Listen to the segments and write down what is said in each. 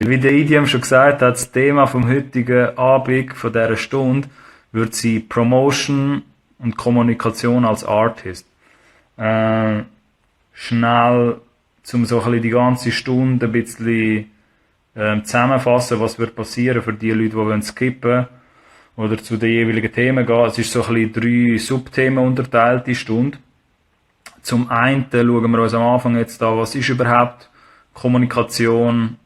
Wie der Idiom schon gesagt hat, das Thema vom heutigen Abend, von dieser Stunde, wird sein Promotion und Kommunikation als Artist. Schnell, um so ein bisschen die ganze Stunde ein bisschen zusammenfassen, was wird passieren für die Leute, die skippen wollen oder zu den jeweiligen Themen gehen. Es ist so ein bisschen 3 Subthemen unterteilt, die Stunde. Zum einen schauen wir uns am Anfang jetzt an, was ist überhaupt Kommunikation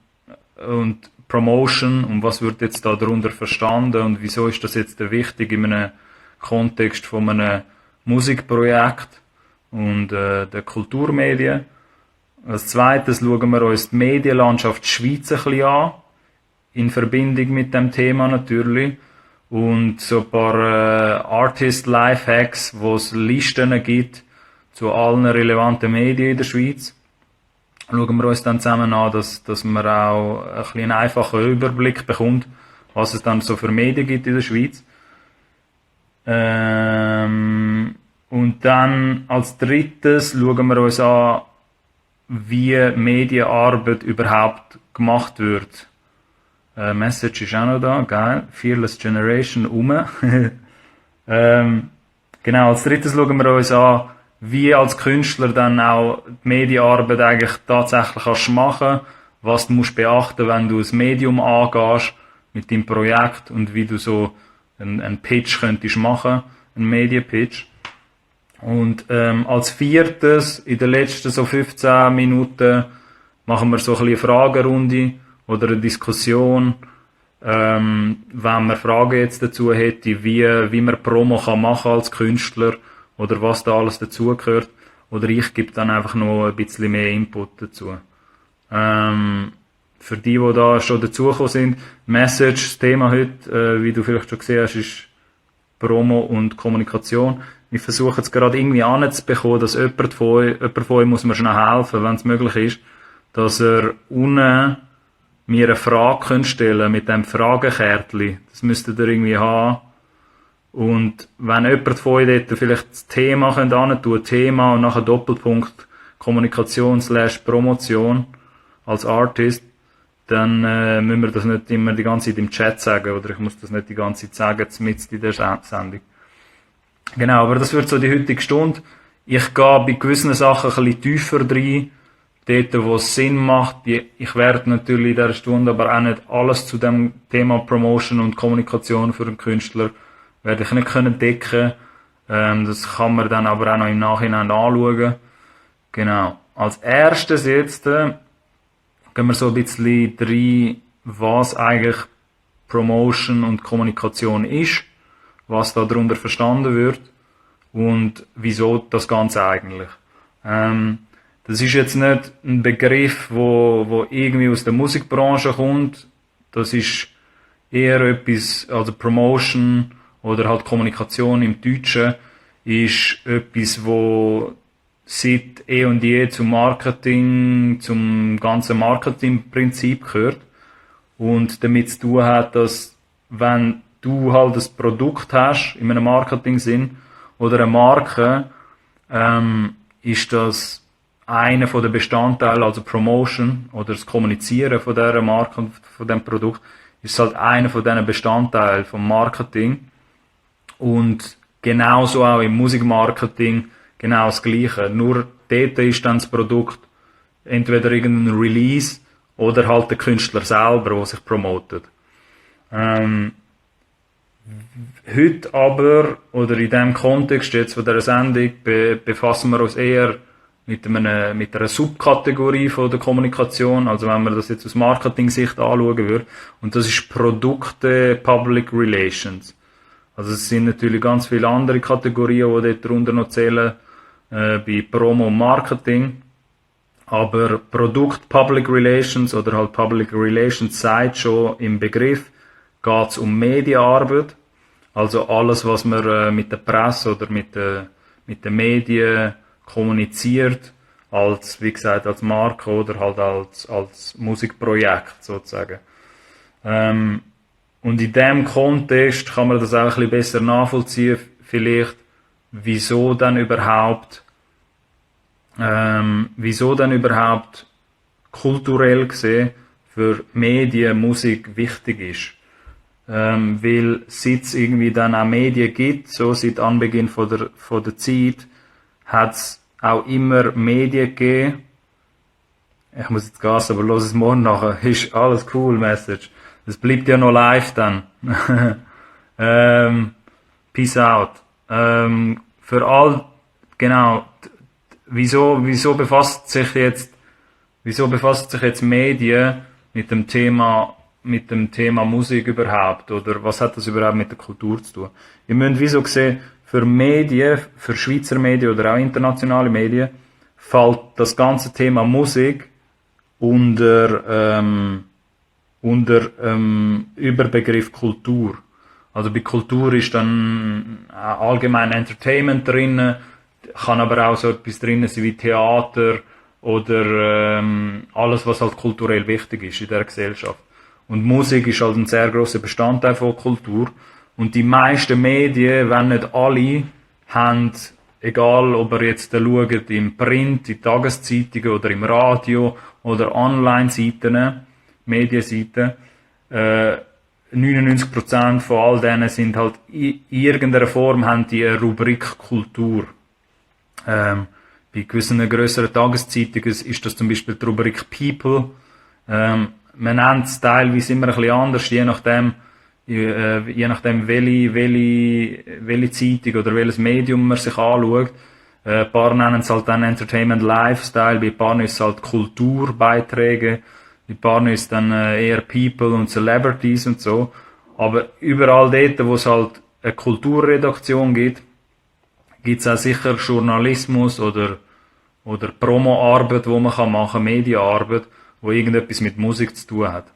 und Promotion und was wird jetzt da darunter verstanden und wieso ist das jetzt wichtig in einem Kontext von einem Musikprojekt und der Kulturmedien. Als zweites schauen wir uns die Medienlandschaft Schweiz ein bisschen an, in Verbindung mit dem Thema natürlich. Und so ein paar Artist-Lifehacks, wo es Listen gibt zu allen relevanten Medien in der Schweiz. Schauen wir uns dann zusammen an, dass man auch ein bisschen einen einfachen Überblick bekommt, was es dann so für Medien gibt in der Schweiz. Und dann als drittes schauen wir uns an, wie Medienarbeit überhaupt gemacht wird. Message ist auch noch da, geil. Fearless Generation genau, als drittes schauen wir uns an, wie als Künstler dann auch die Medienarbeit eigentlich tatsächlich kannst machen, was du musst beachten, wenn du ein Medium angehst mit deinem Projekt und wie du so einen Pitch könntest machen, einen Medienpitch. Und als viertes, in den letzten so 15 Minuten, machen wir so ein bisschen eine Fragerunde oder eine Diskussion, wenn man Fragen jetzt dazu hätte, wie man Promo kann machen als Künstler oder was da alles dazugehört. Oder ich gebe dann einfach noch ein bisschen mehr Input dazu. Für die da schon dazugekommen sind, Message, das Thema heute, wie du vielleicht schon gesehen hast, ist Promo und Kommunikation. Wir versuchen es gerade irgendwie anzubekommen, dass jemand von euch muss mir schnell helfen, wenn es möglich ist, dass er unten mir eine Frage stellen könnt mit dem Fragekärtchen. Das müsstet ihr irgendwie haben. Und wenn jemand von euch dort vielleicht das Thema tun, Thema und nachher Doppelpunkt Kommunikation/Promotion als Artist, dann müssen wir das nicht immer die ganze Zeit im Chat sagen, oder ich muss das nicht die ganze Zeit sagen, mitten in der Sendung. Genau, aber das wird so die heutige Stunde. Ich gehe bei gewissen Sachen ein bisschen tiefer rein, dort wo es Sinn macht. Ich werde natürlich in dieser Stunde aber auch nicht alles zu dem Thema Promotion und Kommunikation für einen Künstler werde ich nicht können decken. Das kann man dann aber auch noch im Nachhinein anschauen. Genau. Als erstes jetzt gehen wir so ein bisschen rein, was eigentlich Promotion und Kommunikation ist, was da darunter verstanden wird und wieso das Ganze eigentlich. Das ist jetzt nicht ein Begriff, wo irgendwie aus der Musikbranche kommt. Das ist eher etwas, also Promotion oder halt Kommunikation im Deutschen ist etwas, wo seit eh und je zum Marketing, zum ganzen Marketingprinzip gehört und damit zu tun hat, dass wenn du halt ein Produkt hast in einem Marketing-Sinn oder eine Marke, ist das einer von den Bestandteilen, also Promotion oder das Kommunizieren von dieser Marke und von dem Produkt, ist halt einer von diesen Bestandteilen vom Marketing. Und genauso auch im Musikmarketing genau das Gleiche. Nur dort ist dann das Produkt entweder irgendein Release oder halt der Künstler selber, der sich promotet. Heute aber, oder in diesem Kontext jetzt von dieser Sendung, befassen wir uns eher mit einer Subkategorie von der Kommunikation, also wenn man das jetzt aus Marketing-Sicht anschauen würde, und das ist Produkte Public Relations. Also es sind natürlich ganz viele andere Kategorien, die dort darunter noch zählen, bei Promo und Marketing. Aber Produkt Public Relations oder halt Public Relations sagt schon im Begriff, geht es um Medienarbeit. Also alles, was man mit der Presse oder mit den Medien kommuniziert, als, wie gesagt, als Marke oder halt als Musikprojekt sozusagen. Und in diesem Kontext kann man das auch ein bisschen besser nachvollziehen, vielleicht, wieso dann überhaupt kulturell gesehen für Medien, Musik wichtig ist. Weil seit es irgendwie dann auch Medien gibt, so seit Anbeginn von der Zeit, hat es auch immer Medien gegeben. Ich muss jetzt Gas, aber los es morgen nachher. Ist alles cool, Message. Es bleibt ja noch live dann. Peace out. Für all, genau, wieso befasst sich jetzt Medien mit dem Thema Musik überhaupt? Oder was hat das überhaupt mit der Kultur zu tun? Ihr müsst wieso sehen, für Medien, für Schweizer Medien oder auch internationale Medien, fällt das ganze Thema Musik unter Überbegriff Kultur. Also bei Kultur ist dann allgemein Entertainment drin, kann aber auch so etwas drin sein wie Theater oder alles, was halt kulturell wichtig ist in der Gesellschaft. Und Musik ist halt ein sehr grosser Bestandteil von Kultur. Und die meisten Medien, wenn nicht alle, haben, egal ob ihr jetzt schaut, im Print, in Tageszeitungen oder im Radio oder Online-Seiten, Medienseiten, 99% von all denen sind halt in irgendeiner Form haben die eine Rubrik Kultur. Bei gewissen grösseren Tageszeitungen ist das zum Beispiel die Rubrik People. Man nennt es teilweise immer ein bisschen anders, je nachdem welche Zeitung oder welches Medium man sich anschaut. Ein paar nennen es halt dann Entertainment Lifestyle, bei ein paar ist es halt Kulturbeiträge, bei ein paar ist es dann eher People und Celebrities und so. Aber überall dort, wo es halt eine Kulturredaktion gibt, gibt es auch sicher Journalismus oder Promoarbeit, wo man machen kann, Medienarbeit, wo irgendetwas mit Musik zu tun hat.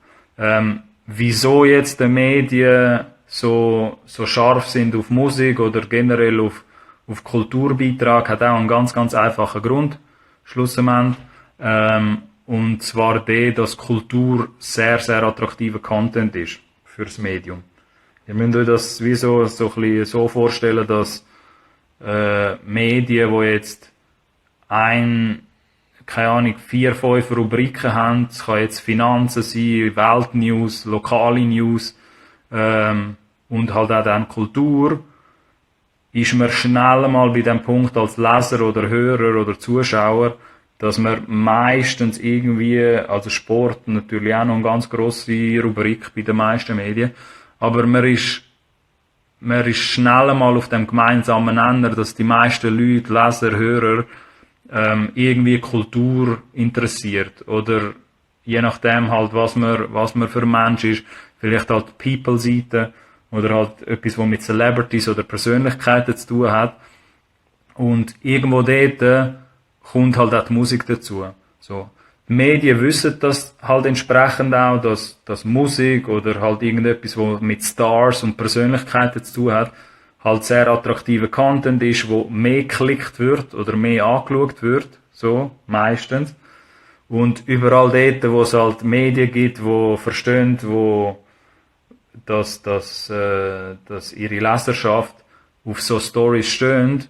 Wieso jetzt die Medien so scharf sind auf Musik oder generell auf Kulturbeitrag, hat auch einen ganz, ganz einfachen Grund, schlussendlich. Und zwar der, dass Kultur sehr, sehr attraktiver Content ist fürs Medium. Ihr müsst euch das wie so ein bisschen so vorstellen, dass Medien, die jetzt keine Ahnung, 4, 5 Rubriken haben. Es kann jetzt Finanzen sein, Weltnews, lokale News, und halt auch dann Kultur. Ist man schnell mal bei dem Punkt als Leser oder Hörer oder Zuschauer, dass man meistens irgendwie, also Sport natürlich auch noch eine ganz grosse Rubrik bei den meisten Medien, aber man ist schnell mal auf dem gemeinsamen Nenner, dass die meisten Leute, Leser, Hörer, irgendwie Kultur interessiert oder je nachdem halt was man für ein Mensch ist, vielleicht halt People-Seite oder halt etwas, was mit Celebrities oder Persönlichkeiten zu tun hat und irgendwo dort kommt halt auch die Musik dazu. So. Die Medien wissen das halt entsprechend auch, dass Musik oder halt irgendetwas, was mit Stars und Persönlichkeiten zu tun hat, halt sehr attraktiver Content ist, wo mehr geklickt wird oder mehr angeschaut wird, so, meistens. Und überall dort, wo es halt Medien gibt, wo verstehen, dass ihre Leserschaft auf so Stories steht,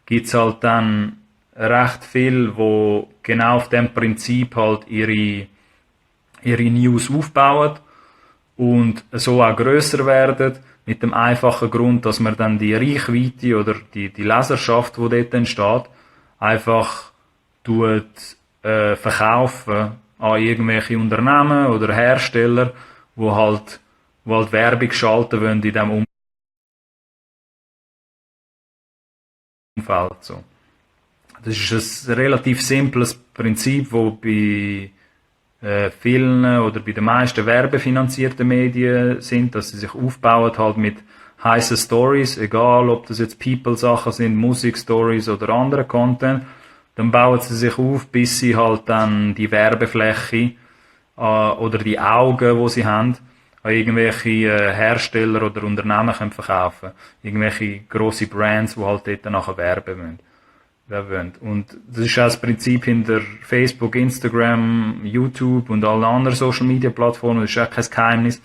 gibt's halt dann recht viel, wo genau auf dem Prinzip halt ihre News aufbauen und so auch grösser werden, mit dem einfachen Grund, dass man dann die Reichweite oder die Leserschaft, die dort entsteht, einfach verkaufen an irgendwelche Unternehmen oder Hersteller, wo halt Werbung schalten wollen in diesem Umfeld. So. Das ist ein relativ simples Prinzip, wo bei vielen oder bei den meisten werbefinanzierten Medien sind, dass sie sich aufbauen halt mit heißen Stories, egal ob das jetzt People-Sachen sind, Musik-Stories oder andere Content, dann bauen sie sich auf, bis sie halt dann die Werbefläche oder die Augen, die sie haben, an irgendwelche Hersteller oder Unternehmen können verkaufen. Irgendwelche grosse Brands, die halt dort nachher werben wollen. Und das ist auch das Prinzip hinter Facebook, Instagram, YouTube und allen anderen Social Media Plattformen. Das ist auch kein Geheimnis,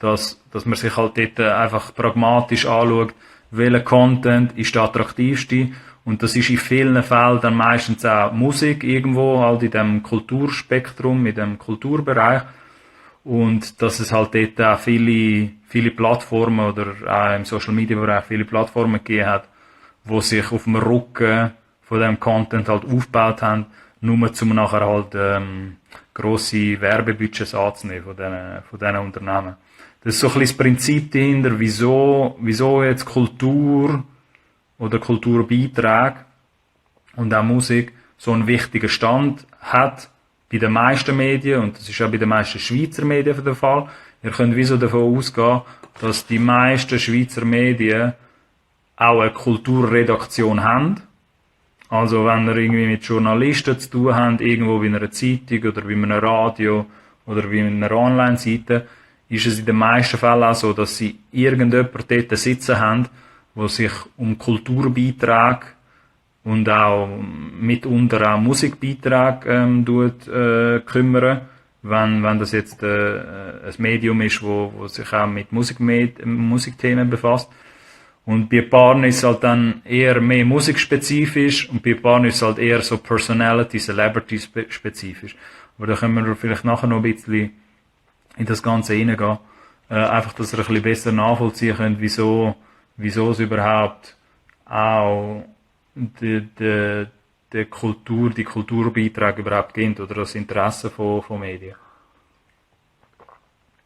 dass man sich halt dort einfach pragmatisch anschaut, welcher Content ist der attraktivste. Und das ist in vielen Fällen dann meistens auch Musik irgendwo, halt in dem Kulturspektrum, in dem Kulturbereich. und dass es halt dort auch viele Plattformen oder auch im Social Media Bereich viele Plattformen gegeben hat, wo sich auf dem Rücken von dem Content halt aufgebaut haben, nur zum nachher halt grosse Werbebudgets anzunehmen von diesen Unternehmen. Das ist so ein bisschen das Prinzip dahinter, wieso jetzt Kultur oder Kulturbeiträge und auch Musik so einen wichtigen Stand hat bei den meisten Medien, und das ist auch bei den meisten Schweizer Medien der Fall. Ihr könnt wieso davon ausgehen, dass die meisten Schweizer Medien auch eine Kulturredaktion haben. Also wenn ihr irgendwie mit Journalisten zu tun habt, irgendwo bei einer Zeitung oder bei einem Radio oder bei einer Online-Seite, ist es in den meisten Fällen auch so, dass sie irgendjemand dort sitzen haben, der sich um Kulturbeiträge und auch mitunter auch Musikbeiträge kümmern, wenn das jetzt ein Medium ist, wo sich auch mit Musikthemen befasst. Und bei Paaren ist es halt dann eher mehr musikspezifisch und bei Paaren ist es halt eher so Personality, Celebrity-spezifisch. Aber da können wir vielleicht nachher noch ein bisschen in das Ganze reingehen. Einfach, dass ihr ein bisschen besser nachvollziehen könnt, wieso es überhaupt auch die Kulturbeiträge überhaupt gibt oder das Interesse von Medien.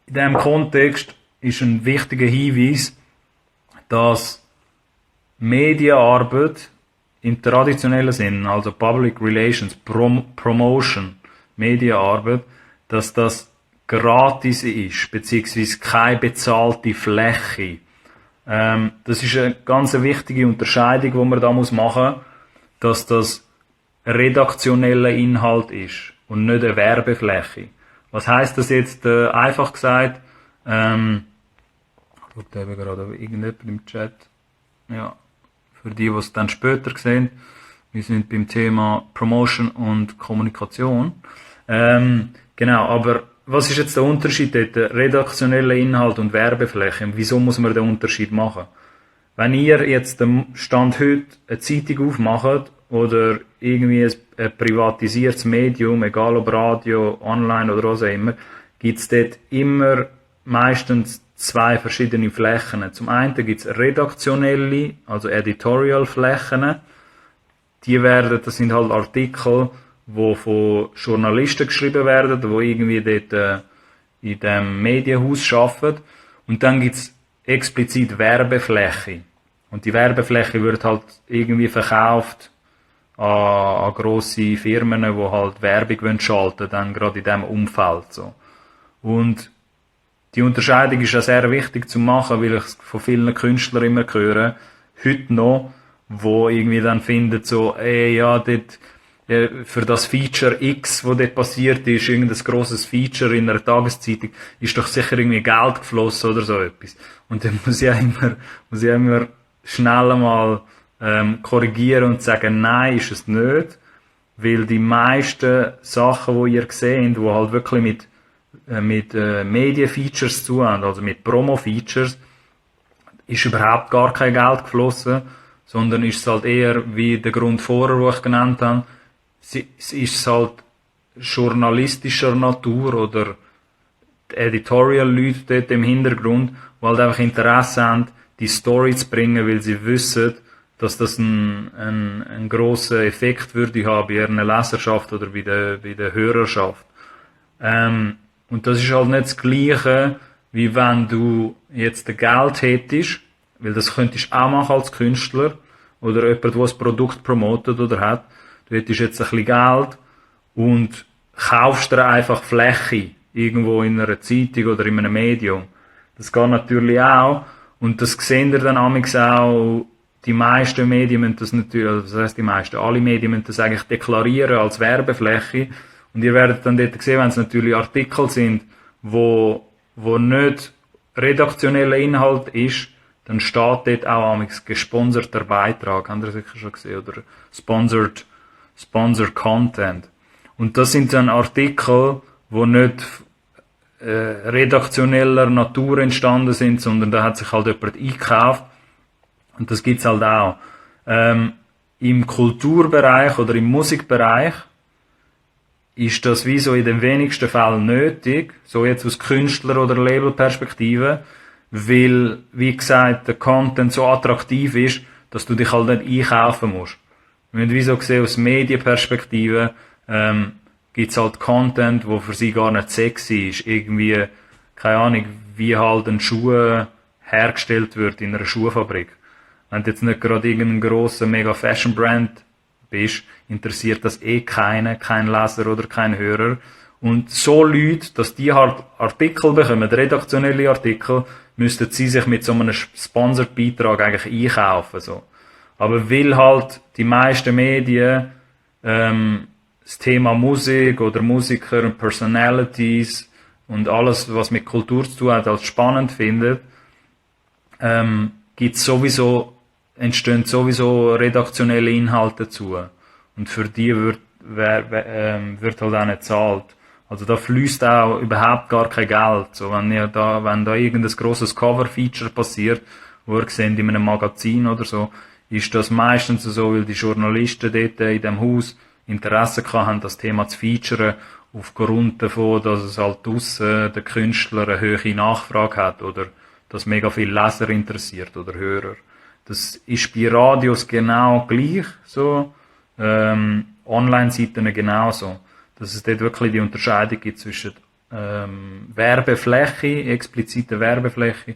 In diesem Kontext ist ein wichtiger Hinweis, dass Medienarbeit im traditionellen Sinn, also Public Relations, Promotion, Medienarbeit, dass das gratis ist, beziehungsweise keine bezahlte Fläche. Das ist eine ganz wichtige Unterscheidung, die man da machen muss, dass das redaktioneller Inhalt ist und nicht eine Werbefläche. Was heisst das jetzt einfach gesagt? Ich schaue eben gerade irgendjemand im Chat. Ja, für die es dann später sehen. Wir sind beim Thema Promotion und Kommunikation. Genau, aber was ist jetzt der Unterschied dort? Redaktioneller Inhalt und Werbefläche. Und wieso muss man den Unterschied machen? Wenn ihr jetzt am Stand heute eine Zeitung aufmacht oder irgendwie ein privatisiertes Medium, egal ob Radio, online oder was auch immer, gibt es dort immer meistens zwei verschiedene Flächen. Zum einen gibt es redaktionelle, also Editorial-Flächen. Das sind halt Artikel, die von Journalisten geschrieben werden, die irgendwie dort in dem Medienhaus arbeiten. Und dann gibt es explizit Werbefläche. Und die Werbefläche wird halt irgendwie verkauft an grosse Firmen, die halt Werbung schalten wollen, dann gerade in diesem Umfeld. So. Und die Unterscheidung ist ja sehr wichtig zu machen, weil ich von vielen Künstlern immer höre, heute noch, wo irgendwie dann finden so, dort, für das Feature X, wo dort passiert ist, irgendein grosses Feature in einer Tageszeitung, ist doch sicher irgendwie Geld geflossen oder so etwas. Und dann muss ich immer schnell mal korrigieren und sagen, nein, ist es nicht, weil die meisten Sachen, die ihr seht, die halt wirklich mit Medienfeatures zu haben, also mit Promo-Features, ist überhaupt gar kein Geld geflossen, sondern ist es halt eher, wie der Grund vorher, den ich genannt habe, es ist halt journalistischer Natur oder die Editorial-Leute dort im Hintergrund, die halt einfach Interesse haben, die Story zu bringen, weil sie wissen, dass das einen grossen Effekt würde haben bei ihrer Leserschaft oder bei der Hörerschaft. Und das ist halt nicht das Gleiche, wie wenn du jetzt Geld hättest, weil das könntest du auch machen als Künstler oder jemand, der ein Produkt promotet oder hat. Du hättest jetzt ein bisschen Geld und kaufst dir einfach Fläche irgendwo in einer Zeitung oder in einem Medium. Das geht natürlich auch und das sehen ihr dann amigs auch. Die meisten Medien müssen das natürlich, also das heisst die meisten, alle Medien müssen das eigentlich deklarieren als Werbefläche. Und ihr werdet dann dort sehen, wenn es natürlich Artikel sind, wo nicht redaktioneller Inhalt ist, dann steht dort auch amigs gesponserter Beitrag, habt ihr sicher schon gesehen, oder Sponsored Content. Und das sind dann Artikel, die nicht redaktioneller Natur entstanden sind, sondern da hat sich halt jemand eingekauft. Und das gibt's halt auch. Im Kulturbereich oder im Musikbereich ist das wie so in den wenigsten Fällen nötig, so jetzt aus Künstler- oder Labelperspektive, weil, wie gesagt, der Content so attraktiv ist, dass du dich halt nicht einkaufen musst. Wir müssen wie so gesehen, aus Medienperspektive, gibt's halt Content, wo für sie gar nicht sexy ist. Irgendwie, keine Ahnung, wie halt ein Schuh hergestellt wird in einer Schuhfabrik. Wenn du jetzt nicht gerade irgendein grosser Mega-Fashion-Brand bist, interessiert das kein Leser oder kein Hörer. Und so Leute, dass die halt Artikel bekommen, redaktionelle Artikel, müssten sie sich mit so einem Sponsored-Beitrag eigentlich einkaufen, so. Aber weil halt die meisten Medien, das Thema Musik oder Musiker und Personalities und alles, was mit Kultur zu tun hat, als spannend findet, entstehen sowieso redaktionelle Inhalte dazu. Und für die wird halt auch nicht gezahlt. Also da fließt auch überhaupt gar kein Geld. So, wenn da irgendein grosses Cover-Feature passiert, wo ihr seht in einem Magazin oder so, ist das meistens so, weil die Journalisten dort in dem Haus Interesse haben, das Thema zu featuren, aufgrund davon, dass es halt draussen der Künstler eine hohe Nachfrage hat oder dass mega viel Leser interessiert oder Hörer. Das ist bei Radios genau gleich so, Online-Seiten genauso. Dass es dort wirklich die Unterscheidung gibt zwischen Werbefläche, explizite Werbefläche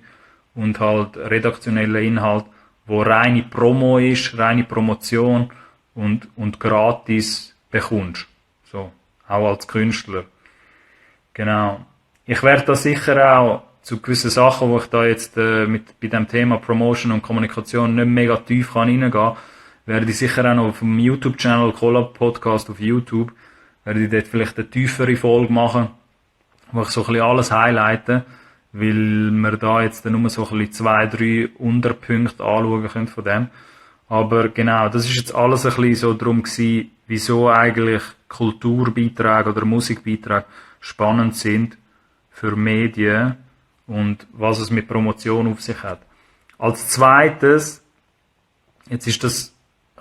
und halt redaktioneller Inhalt, wo reine Promo ist, reine Promotion und gratis bekommst. So, auch als Künstler. Genau. Ich werde da sicher auch zu gewissen Sachen, wo ich da jetzt bei dem Thema Promotion und Kommunikation nicht mega tief reingehen kann, werde ich sicher auch noch auf dem YouTube-Channel Collab Podcast auf YouTube, werde ich dort vielleicht eine tiefere Folge machen, wo ich so ein bisschen alles highlighte, weil wir da jetzt nur so ein bisschen 2-3 Unterpunkte anschauen können von dem. Aber genau, das ist jetzt alles ein bisschen so drum gewesen, wieso eigentlich Kulturbeiträge oder Musikbeiträge spannend sind für Medien und was es mit Promotion auf sich hat. Als zweites, jetzt ist das,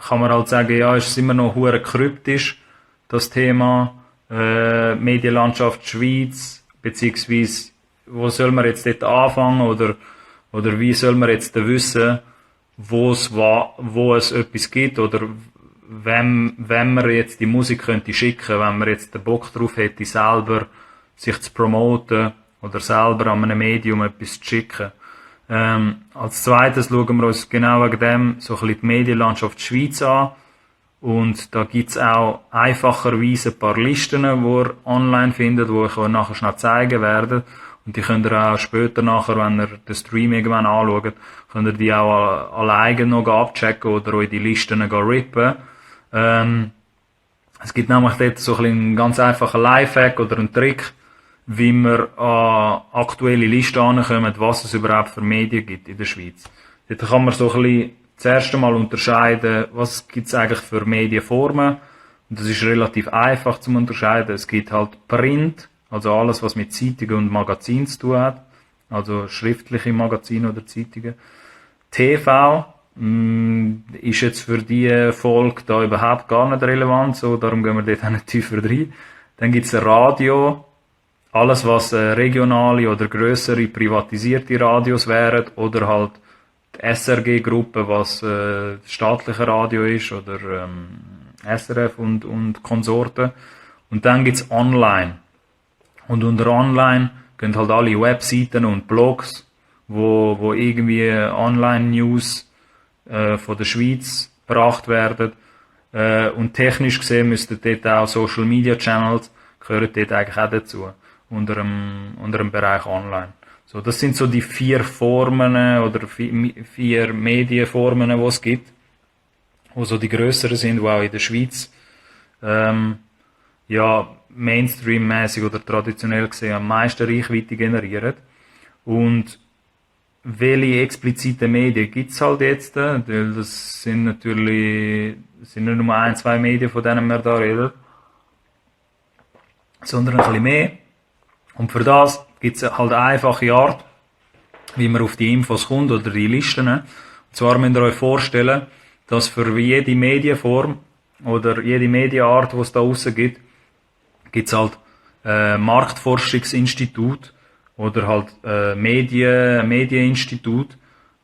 kann man halt sagen, ja, ist es immer noch hure kryptisch, das Thema Medienlandschaft Schweiz, beziehungsweise wo soll man jetzt dort anfangen oder wie soll man jetzt wissen, wo es etwas gibt oder wenn man jetzt die Musik könnte schicken, wenn man jetzt den Bock drauf hätte, selber sich zu promoten oder selber an einem Medium etwas zu schicken. Als zweites schauen wir uns genau wegen dem so ein bisschen die Medienlandschaft Schweiz an. Und da gibt's auch einfacherweise ein paar Listen, die ihr online findet, die ich euch nachher schnell zeigen werde. Und die könnt ihr auch später nachher, wenn ihr den Stream irgendwann anschaut, könnt ihr die auch alleine noch abchecken oder euch die Listen rippen. Es gibt nämlich dort so einen ganz einfachen Lifehack oder einen Trick, wie man an aktuelle Listen ankommt, was es überhaupt für Medien gibt in der Schweiz. Dort kann man so ein bisschen zuerst einmal unterscheiden, was gibt's eigentlich für Medienformen. Und das ist relativ einfach zu unterscheiden. Es gibt halt Print, also alles, was mit Zeitungen und Magazinen zu tun hat. Also schriftliche Magazine oder Zeitungen. TV ist jetzt für die Folge da überhaupt gar nicht relevant, so, darum gehen wir dort auch nicht tiefer rein. Dann gibt's Radio. Alles, was regionale oder grössere privatisierte Radios wären oder halt die SRG-Gruppe, was staatliche Radio ist oder SRF und Konsorten. Und dann gibt's Online. Und unter Online gehen halt alle Webseiten und Blogs, wo irgendwie Online-News von der Schweiz gebracht werden. Und technisch gesehen müssten dort auch Social-Media-Channels gehören dort eigentlich auch dazu. Unter dem Bereich Online. So, das sind so die 4 Formen oder 4 Medienformen, die es gibt, wo so die grösseren sind, die auch in der Schweiz ja Mainstream-mäßig oder traditionell gesehen am meisten Reichweite generieren. Und welche expliziten Medien gibt's halt jetzt? Weil das sind natürlich nicht nur 1-2 Medien, von denen wir da reden, sondern ein bisschen mehr. Und für das gibt's halt eine einfache Art, wie man auf die Infos kommt oder die Listen. Und zwar müsst ihr euch vorstellen, dass für jede Medienform oder jede Medienart, die es da draussen gibt, gibt's halt Marktforschungsinstitut oder halt Medieninstitut,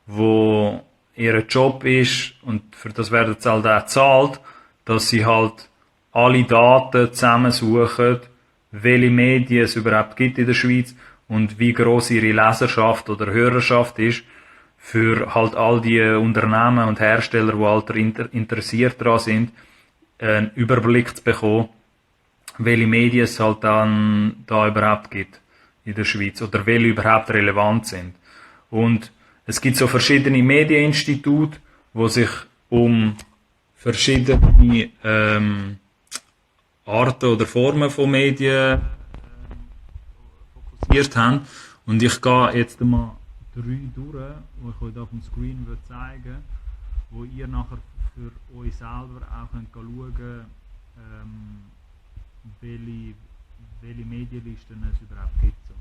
wo ihr Job ist, und für das werden sie halt auch gezahlt, dass sie halt alle Daten zusammensuchen, welche Medien es überhaupt gibt in der Schweiz und wie groß ihre Leserschaft oder Hörerschaft ist, für halt all die Unternehmen und Hersteller, die halt interessiert daran sind, einen Überblick zu bekommen, welche Medien es halt dann da überhaupt gibt in der Schweiz oder welche überhaupt relevant sind. Und es gibt so verschiedene Medieninstitute, wo sich um verschiedene Arten oder Formen von Medien fokussiert haben. Und ich gehe jetzt mal 3 durch, die ich euch hier auf dem Screen zeigen würde, wo ihr nachher für euch selber auch könnt schauen könnt, welche Medienlisten es überhaupt gibt. So.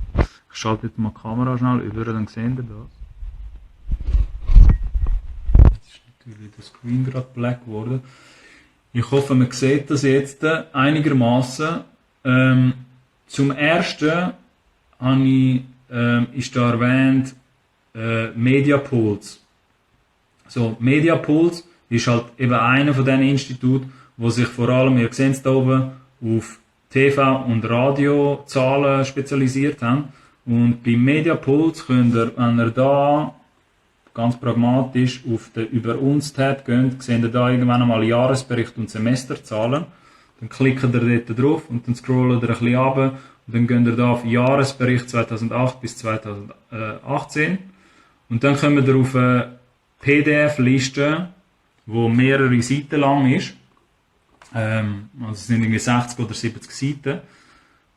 Ich schalte jetzt mal die Kamera schnell über, dann seht ihr das. Jetzt ist natürlich der Screen gerade black geworden. Ich hoffe, man sieht das jetzt einigermaßen. Zum ersten ist da erwähnt Mediapulse. So, Mediapulse ist halt eben einer von diesen Instituten, wo sich vor allem, ihr seht es da oben, auf TV- und Radiozahlen spezialisiert haben. Und bei Mediapulse könnt ihr, wenn ihr da ganz pragmatisch auf den Über uns Tab geht, seht ihr da irgendwann einmal Jahresbericht und Semesterzahlen. Dann klickt ihr dort drauf und dann scrollt ihr ein bisschen runter und dann geht ihr da auf Jahresbericht 2008 bis 2018 und dann kommt ihr auf eine PDF-Liste, die mehrere Seiten lang ist. Also es sind irgendwie 60 oder 70 Seiten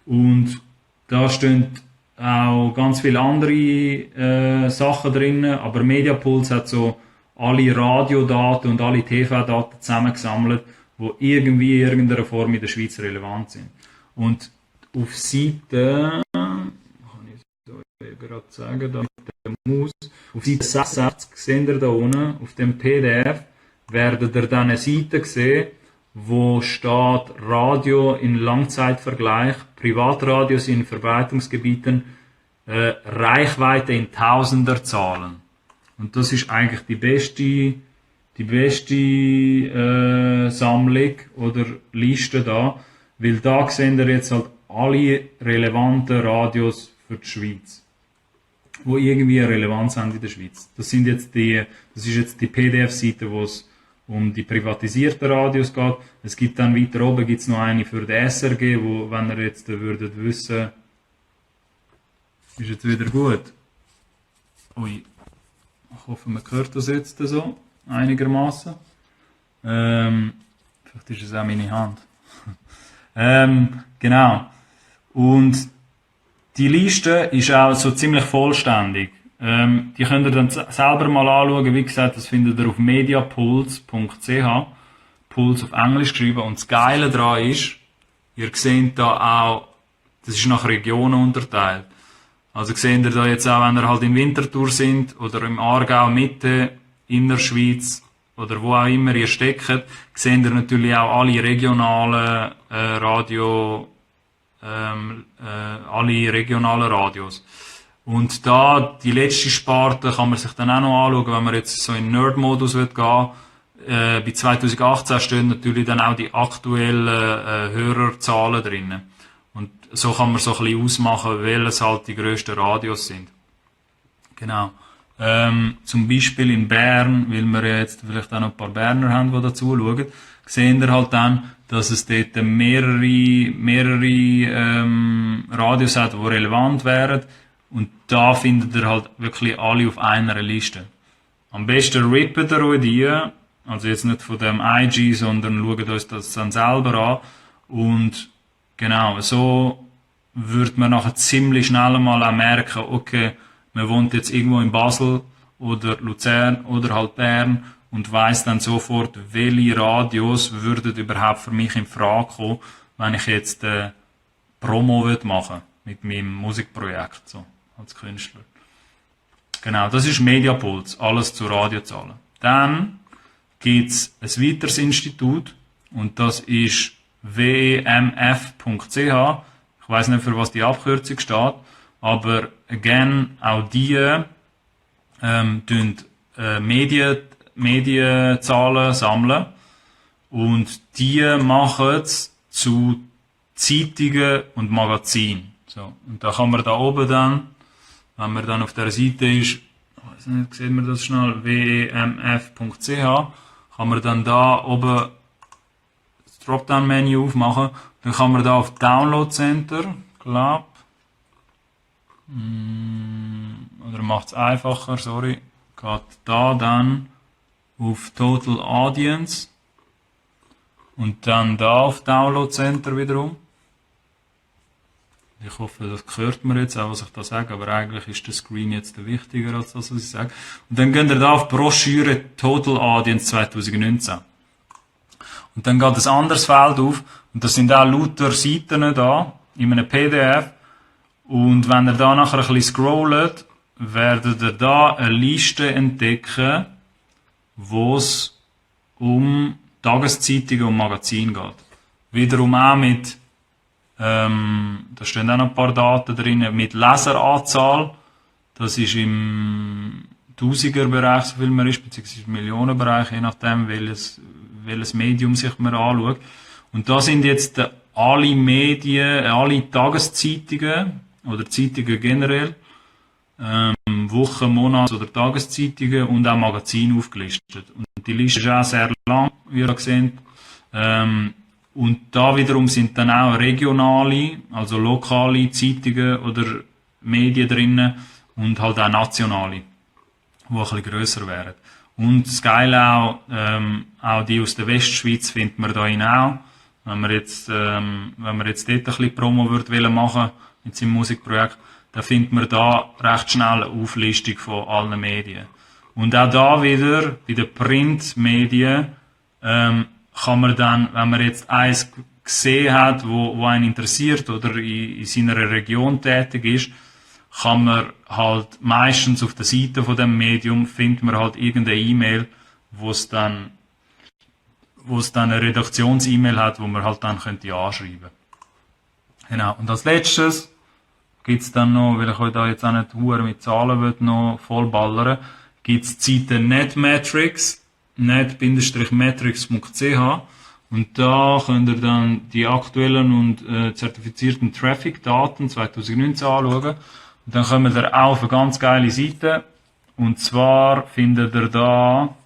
und da stehen auch ganz viele andere Sachen drin, aber Mediapulse hat so alle Radiodaten und alle TV-Daten zusammengesammelt, die irgendwie in irgendeiner Form in der Schweiz relevant sind. Und auf Seite, kann ich euch gerade sagen, da mit der Maus, auf Seite 66 seht ihr da unten, auf dem PDF, werdet ihr dann eine Seite sehen, wo steht Radio in Langzeitvergleich, Privatradios in Verbreitungsgebieten, Reichweite in Tausenderzahlen. Und das ist eigentlich die beste Sammlung oder Liste da, weil da sehen wir jetzt halt alle relevanten Radios für die Schweiz, wo irgendwie eine Relevanz haben in der Schweiz. Das ist jetzt die PDF-Seite, wo es um die privatisierten Radios geht. Es gibt dann weiter oben gibt's noch eine für den SRG, wo, wenn ihr jetzt würdet wissen, ist jetzt wieder gut. Ui, ich hoffe, man hört das jetzt so einigermaßen. Vielleicht ist es auch meine Hand. Genau. Und die Liste ist auch so ziemlich vollständig. Die könnt ihr dann selber mal anschauen. Wie gesagt, das findet ihr auf mediapulse.ch. Puls auf Englisch geschrieben. Und das Geile daran ist, ihr seht da auch, das ist nach Regionen unterteilt. Also seht ihr da jetzt auch, wenn ihr halt in Winterthur sind oder im Aargau Mitte, Innerschweiz oder wo auch immer ihr steckt, seht ihr natürlich auch alle regionalen alle regionalen Radios. Und da, die letzte Sparte kann man sich dann auch noch anschauen, wenn man jetzt so in Nerd-Modus gehen will. Bei 2018 stehen natürlich dann auch die aktuellen Hörerzahlen drin. Und so kann man so ein bisschen ausmachen, welches halt die grössten Radios sind. Genau. Zum Beispiel in Bern, weil wir jetzt vielleicht auch noch ein paar Berner haben, die dazu schauen, sehen wir halt dann, dass es dort mehrere Radios hat, die relevant wären. Und da findet ihr halt wirklich alle auf einer Liste. Am besten rippt ihr euch die, also jetzt nicht von dem IG, sondern schaut euch das dann selber an. Und genau, so wird man nachher ziemlich schnell mal auch merken, okay, man wohnt jetzt irgendwo in Basel oder Luzern oder halt Bern und weiss dann sofort, welche Radios würden überhaupt für mich in Frage kommen, wenn ich jetzt Promo machen mit meinem Musikprojekt, so, als Künstler. Genau, das ist Mediapulse, alles zu Radiozahlen. Dann gibt's ein weiteres Institut und das ist wemf.ch. Ich weiss nicht, für was die Abkürzung steht, aber again, auch die Medienzahlen sammeln und die machen es zu Zeitungen und Magazinen. So. Und da kann man da oben dann, wenn man dann auf der Seite ist, ich weiss nicht, sieht man das schnell, wemf.ch, kann man dann da oben das Dropdown-Menü aufmachen. Dann kann man da auf Download Center, glaub, oder macht es einfacher, sorry, geht da dann auf Total Audience und dann da auf Download Center wiederum. Ich hoffe, das hört man jetzt auch, was ich da sage, aber eigentlich ist der Screen jetzt wichtiger als das, was ich sage. Und dann geht ihr da auf Broschüre Total Audience 2019. Und dann geht ein anderes Feld auf und das sind auch lauter Seiten da in einem PDF. Und wenn ihr da nachher ein bisschen scrollt, werdet ihr da eine Liste entdecken, wo es um Tageszeitungen und Magazine geht. Wiederum auch mit, da stehen auch noch ein paar Daten drin, mit Leseranzahl. Das ist im Tausiger-Bereich, so viel man ist, beziehungsweise im Millionenbereich, je nachdem, welches Medium sich man anschaut. Und da sind jetzt alle Medien, alle Tageszeitungen, oder Zeitungen generell, Wochen-, Monats- oder Tageszeitungen und auch Magazine aufgelistet. Und die Liste ist auch sehr lang, wie ihr seht. Und da wiederum sind dann auch regionale, also lokale Zeitungen oder Medien drinnen und halt auch nationale, die ein bisschen grösser wären. Und das Geile auch die aus der Westschweiz findet man da auch. Wenn man jetzt dort ein bisschen Promo machen mit seinem Musikprojekt, dann findet man da recht schnell eine Auflistung von allen Medien. Und auch da wieder, bei den Printmedien, kann man dann, wenn man jetzt eins gesehen hat, wo einen interessiert oder in seiner Region tätig ist, kann man halt meistens auf der Seite von dem Medium findet man halt irgendeine E-Mail, wo es dann eine Redaktions-E-Mail hat, wo man halt dann könnte anschreiben. Genau. Und als letztes gibt's dann noch, weil ich euch da jetzt auch nicht hure mit Zahlen will, noch vollballern, gibt's die Seite Netmetrics, net-metrics.ch, und da könnt ihr dann die aktuellen und zertifizierten Traffic-Daten 2019 anschauen. Und dann kommt ihr auch auf eine ganz geile Seite, und zwar findet ihr da,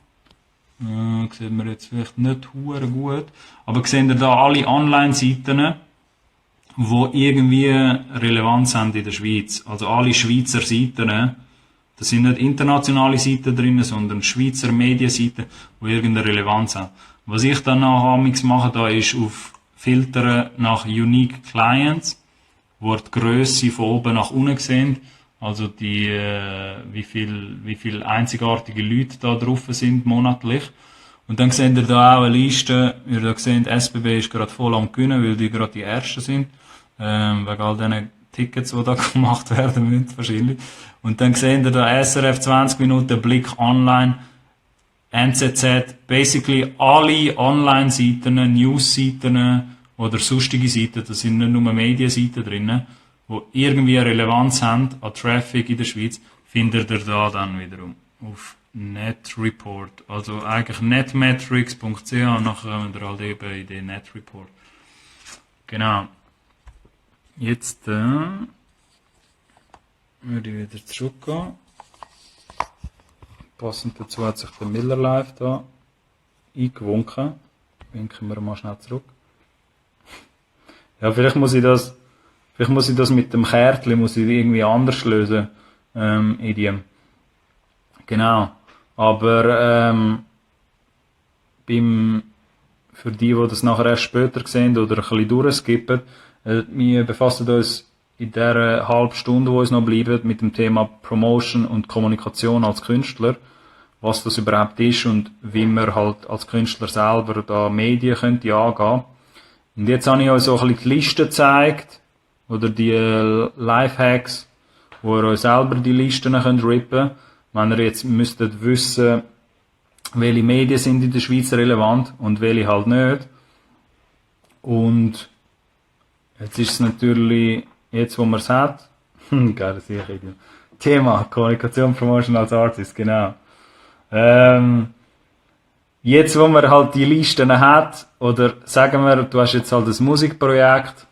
sieht man jetzt vielleicht nicht hure gut, aber seht ihr da alle Online-Seiten, wo irgendwie Relevanz haben in der Schweiz. Also alle Schweizer Seiten, das sind nicht internationale Seiten drin, sondern Schweizer Medienseiten, die irgendeine Relevanz haben. Was ich dann nachher mache, da ist auf Filtern nach Unique Clients, wo die Grösse von oben nach unten sehen, also die, wie viel einzigartige Leute da drauf sind monatlich. Und dann seht ihr da auch eine Liste, wie ihr da seht, SBB ist gerade voll am Gewinnen, weil die gerade die Ersten sind, wegen all diesen Tickets, die da gemacht werden müssen, wahrscheinlich. Und dann seht ihr da SRF 20 Minuten, Blick online, NZZ, basically alle Online-Seiten, News-Seiten oder sonstige Seiten, das sind nicht nur Medienseiten drin, die irgendwie eine Relevanz haben an Traffic in der Schweiz, findet ihr da dann wiederum auf Netreport. Also eigentlich netmetrics.ch und nachher kommen wir halt eben in den Netreport. Genau. Jetzt würde ich wieder zurückgehen. Passend dazu hat sich der Miller Live da eingewunken. Winken wir mal schnell zurück. Ja, vielleicht muss ich das mit dem Kärtchen muss ich irgendwie anders lösen, Idiom. Genau. Aber, für die das nachher erst später sehen oder ein bisschen durchskippen, wir befassen uns in der halben Stunde, wo uns noch bleibt, mit dem Thema Promotion und Kommunikation als Künstler, was das überhaupt ist und wie man halt als Künstler selber da Medien könnte angehen. Und jetzt habe ich euch so ein bisschen die Liste gezeigt, oder die Lifehacks, wo ihr euch selber die Listen könnt rippen. Wenn ihr jetzt müsstet wissen, welche Medien sind in der Schweiz relevant und welche halt nicht, Und jetzt ist es natürlich, jetzt wo man es hat, geil, sicher Idiot. Thema Kommunikation, Promotion als Artist, genau. Jetzt, wo man halt die Listen hat, oder sagen wir, du hast jetzt halt ein Musikprojekt,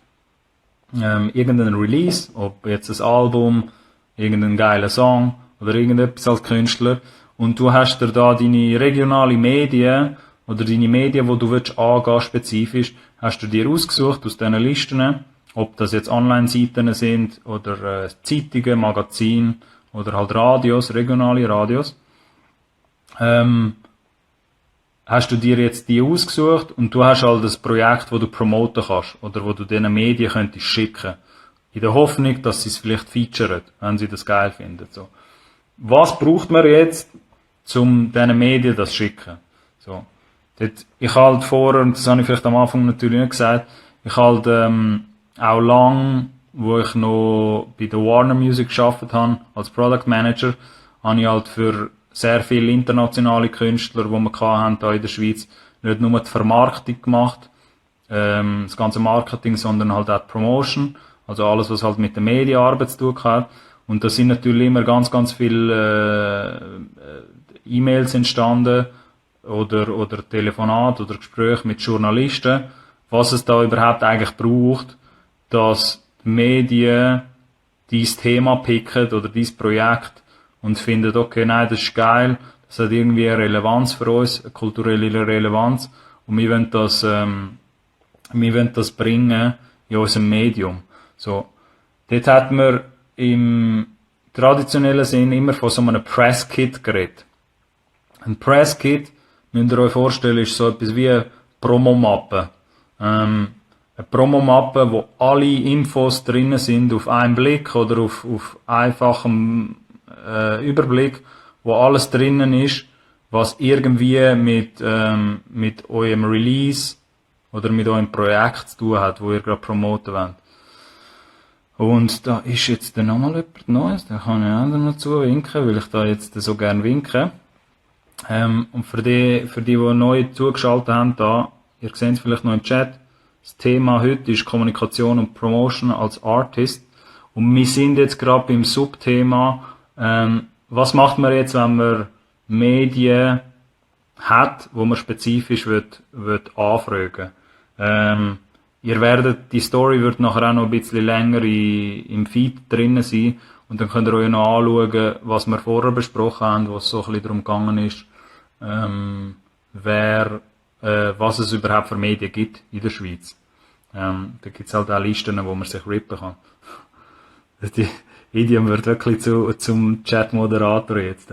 irgendein Release, ob jetzt ein Album, irgendein geiler Song oder irgendetwas als Künstler, und du hast dir da deine regionale Medien oder deine Medien, wo du willst angehen, spezifisch, hast du dir ausgesucht aus diesen Listen, ob das jetzt Online-Seiten sind oder Zeitungen, Magazine oder halt Radios, regionale Radios. Hast du dir jetzt die ausgesucht und du hast halt das Projekt, wo du promoten kannst oder wo du diesen Medien könntest schicken. In der Hoffnung, dass sie es vielleicht featuren, wenn sie das geil finden. So. Was braucht man jetzt, um diesen Medien das zu schicken? So. Ich halt vorher, und das habe ich vielleicht am Anfang natürlich nicht gesagt, ich halt auch lang, wo ich noch bei der Warner Music gearbeitet habe, als Product Manager, habe ich halt für sehr viele internationale Künstler, die wir hatten hier in der Schweiz, nicht nur die Vermarktung gemacht, das ganze Marketing, sondern halt auch die Promotion, also alles, was halt mit der Medienarbeit zu tun hat. Und da sind natürlich immer ganz, ganz viele E-Mails entstanden oder Telefonate oder Gespräche mit Journalisten, was es da überhaupt eigentlich braucht, dass die Medien dieses Thema picken oder dieses Projekt und finden, okay, nein, das ist geil, das hat irgendwie eine Relevanz für uns, eine kulturelle Relevanz, und wir wollen das bringen in unserem Medium. So. Dort hat man im traditionellen Sinn immer von so einem Presskit geredet. Ein Presskit, müsst ihr euch vorstellen, ist so etwas wie eine Promomappe. Eine Promomappe, wo alle Infos drinnen sind auf einen Blick oder auf einfachem Überblick, wo alles drinnen ist, was irgendwie mit eurem Release oder mit eurem Projekt zu tun hat, wo ihr gerade promoten wollt. Und da ist jetzt dann nochmal jemand Neues, da kann ich auch noch zuwinken, weil ich da jetzt so gerne winke. Und für die neu zugeschaltet haben, da, ihr seht es vielleicht noch im Chat, das Thema heute ist Kommunikation und Promotion als Artist. Und wir sind jetzt gerade beim Subthema, was macht man jetzt, wenn man Medien hat, wo man spezifisch wird anfragen. Ihr werdet, die Story wird nachher auch noch ein bisschen länger im Feed drinnen sein, und dann könnt ihr euch noch anschauen, was wir vorher besprochen haben, wo es so ein bisschen darum gegangen ist, was es überhaupt für Medien gibt in der Schweiz. Da gibt es halt auch Listen, wo man sich rippen kann. Die Idiom wird wirklich zum Chat-Moderator jetzt.